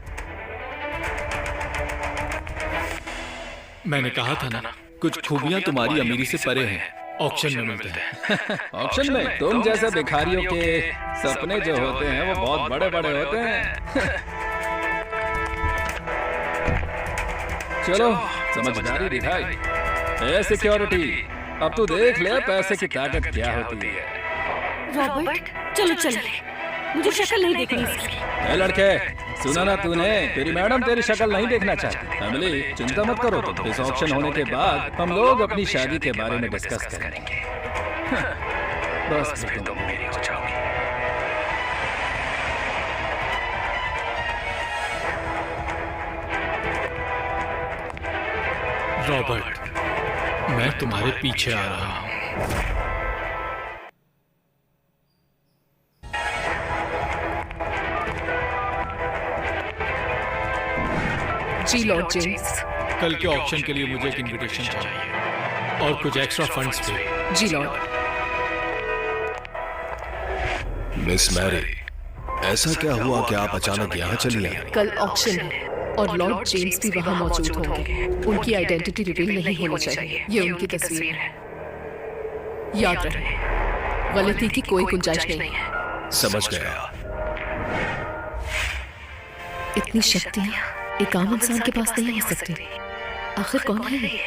C: मैंने कहा था ना, कुछ खूबियां तुम्हारी अमीरी से परे हैं, ऑक्शन में मिलते हैं।
I: ऑक्शन में तुम जैसे भिखारियों के सपने जो होते हैं वो बहुत बड़े बड़े होते हैं। चलो, समझदारी दिखाई। ए सिक्योरिटी, अब तू देख ले पैसे की ताकत क्या होती है।
H: रॉबर्ट, चलो चले, मुझे शक्ल नहीं देखनी इसकी।
I: ए लड़के, सुना ना तूने? तेरी मैडम तेरी शक्ल नहीं देखना चाहती। एमिली, चिंता मत करो, तो इस ऑक्शन होने के बाद हम लोग अपनी शादी के बारे में डिस्कस करेंगे। बस तुम मेरी हो जाओगी।
C: रॉबर्ट, मैं तुम्हारे पीछे आ रहा हूँ।
D: जी लॉर्ड जेम्स।
C: कल के ऑक्शन के लिए मुझे एक इनविटेशन चाहिए और कुछ एक्स्ट्रा फंड्स भी।
D: जी लॉर्ड।
F: मिस मैरी, ऐसा क्या हुआ कि आप अचानक यहाँ चली आई?
D: कल ऑक्शन है और लॉर्ड जेम्स भी वहाँ मौजूद होंगे। उनकी आइडेंटिटी रिवील नहीं होनी चाहिए। ये उनकी तस्वीर है, याद रहे, गलती की कोई गुंजाइश नहीं है।
F: समझ गया।
D: इतनी शक्तियाँ एक आम इंसान के पास नहीं हो सकती। आखिर कौन है ये?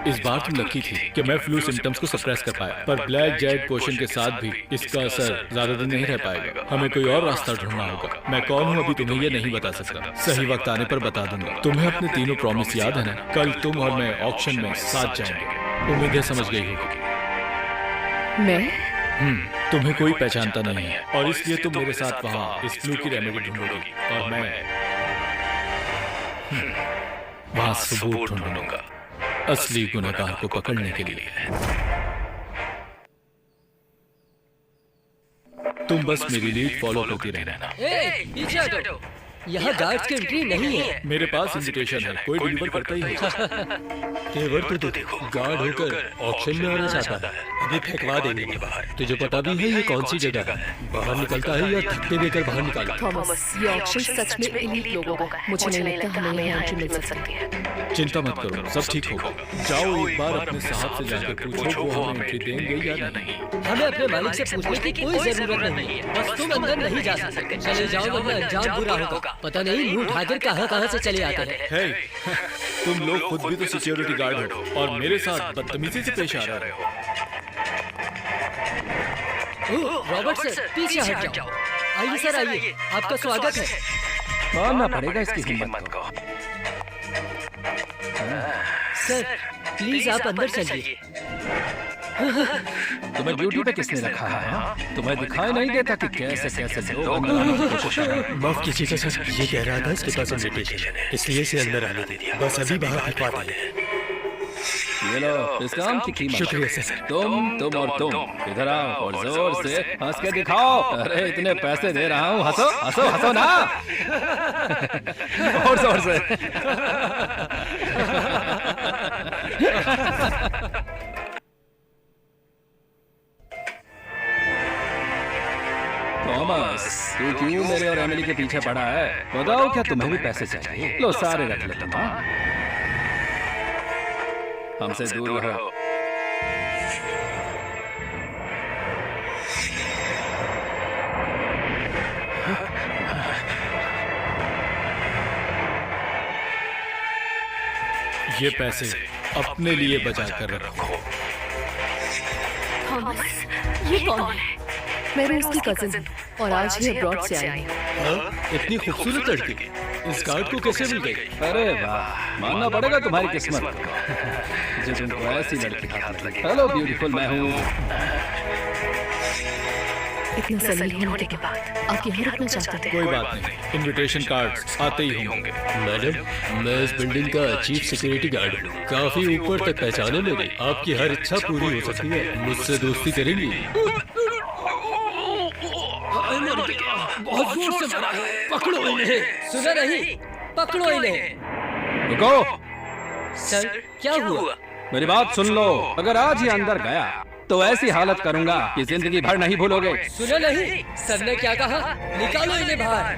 C: इस बार तुम लकी थी कि मैं फ्लू सिम्टम्स को सप्रेस कर पाया, पर ब्लैक जेड पोशन के साथ भी इसका असर ज्यादा दिन नहीं रह पाएगा। हमें कोई और रास्ता ढूंढना होगा। मैं कौन हूँ अभी तुम्हें ये नहीं बता सकता, सही वक्त आने पर बता दूंगा। तुम्हें अपने तीनों प्रॉमिस याद है ना? कल तुम और मैं ऑक्शन में साथ जाएंगे। उम्मीदें समझ गई होगी।
D: मैं?
C: तुम्हें कोई पहचानता नहीं है और इसलिए तुम मेरे साथ वहाँ इस फ्लू की रेमेडी ढूंढोगी और मैं वहाँ सबूत ढूंढूंगा असली गुनहगार को पकड़ने के लिए। तुम बस मेरी लीड फॉलो करती रहना।
G: पीछे हटो, यहाँ गार्ड्स की एंट्री नहीं है।
C: मेरे पास इनविटेशन है, कोई डिलीवर करता ही होगा।
G: तेवर तो देखो, गार्ड होकर ऑक्शन में आना चाहता है। अभी फेंकवा देंगे बाहर। तुझे पता भी है ये कौन सी जगह है? बाहर निकलता है या धक्के देकर बाहर निकालता है?
D: थॉमस, ये ऑप्शन सच में एलीट लोगों का है। मुझे नहीं लगता हमें यहाँ एंट्री मिल सकती है।
C: चिंता मत करो, सब ठीक होगा। जाओ एक बार अपने साहब से जाकर पूछो वो हमें एंट्री देंगे या नहीं।
G: हमें अपने मालिक से पूछने की कोई जरूरत नहीं है, बस तुम अंदर नहीं जा सकते। चले जाओ वरना अंजाम बुरा होगा। पता नहीं मुंह उठाकर कहाँ से चले आते हैं।
C: हे, तुम लोग खुद भी तो सिक्योरिटी गार्ड हो और मेरे साथ बदतमीजी से पेश आ रहे हो।
G: रॉबर्ट सर, पीछे हट जाओ। आइए सर, आइए, आपका स्वागत है।
I: मानना पड़ेगा इसकी हिम्मत को।
G: सर प्लीज आप अंदर चलिए।
I: तुम्हें ड्यूटी पे किसने रखा है? हाँ? तुम्हें दिखाई नहीं देता कि कैसे कैसे लोग अंदर आने की कोशिश कर रहे हैं?
G: माफ कीजिएगा सर, ये कह रहा था इसके पास इन्विटेशन है, इसलिए इसे अंदर आने दे दिया। बस अभी बाहर फेंकवा दें।
I: ये लो, इस काम की कीमत।
G: शुक्रिया सर।
I: तुम और तुम इधर आओ और जोर से हंस के दिखाओ। अरे इतने पैसे दे रहा हूँ, हंसो हंसो हंसो ना। और जोर से। थॉमस, तू क्यों मेरे और एमिली के पीछे पड़ा है? बताओ, क्या तुम्हें भी पैसे चाहिए? लो सारे रख ले तुम। हमसे दूर रहो।
C: ये पैसे अपने लिए बचा कर रखो।
H: थॉमस, ये कौन है?
D: मैं भी उसकी कजिन हूँ और आज ही अब्रॉड से आई हूँ।
C: इतनी खूबसूरत लड़की इस गार्ड को कैसे मिल गई?
I: अरे वाह, मानना पड़ेगा तुम्हारी किस्मत को जो तुमको ऐसी लड़की हाथ लगे। हेलो ब्यूटीफुल, मैं हूँ।
D: इतना सलील होने के बाद आप यहाँ रुकना चाहते थे?
C: कोई बात नहीं, इनविटेशन कार्ड्स आते ही होंगे।
G: मैडम, मैं इस बिल्डिंग का चीफ सिक्योरिटी गार्ड हूँ। काफी ऊपर तक पहचाने लगे। आपकी हर इच्छा पूरी हो सकती है। मुझसे दोस्ती करेंगी? बहुत जोर से मारा है। पकड़ो इन्हें। सुना नहीं? पकड़ो इन्हें।
I: रुको।
G: सर क्या हुआ?
I: मेरी बात सुन लो। अगर आज ही अंदर गया तो ऐसी हालत करूंगा कि जिंदगी भर नहीं भूलोगे।
G: सुना नहीं? सर ने क्या कहा? निकालो इन्हें बाहर।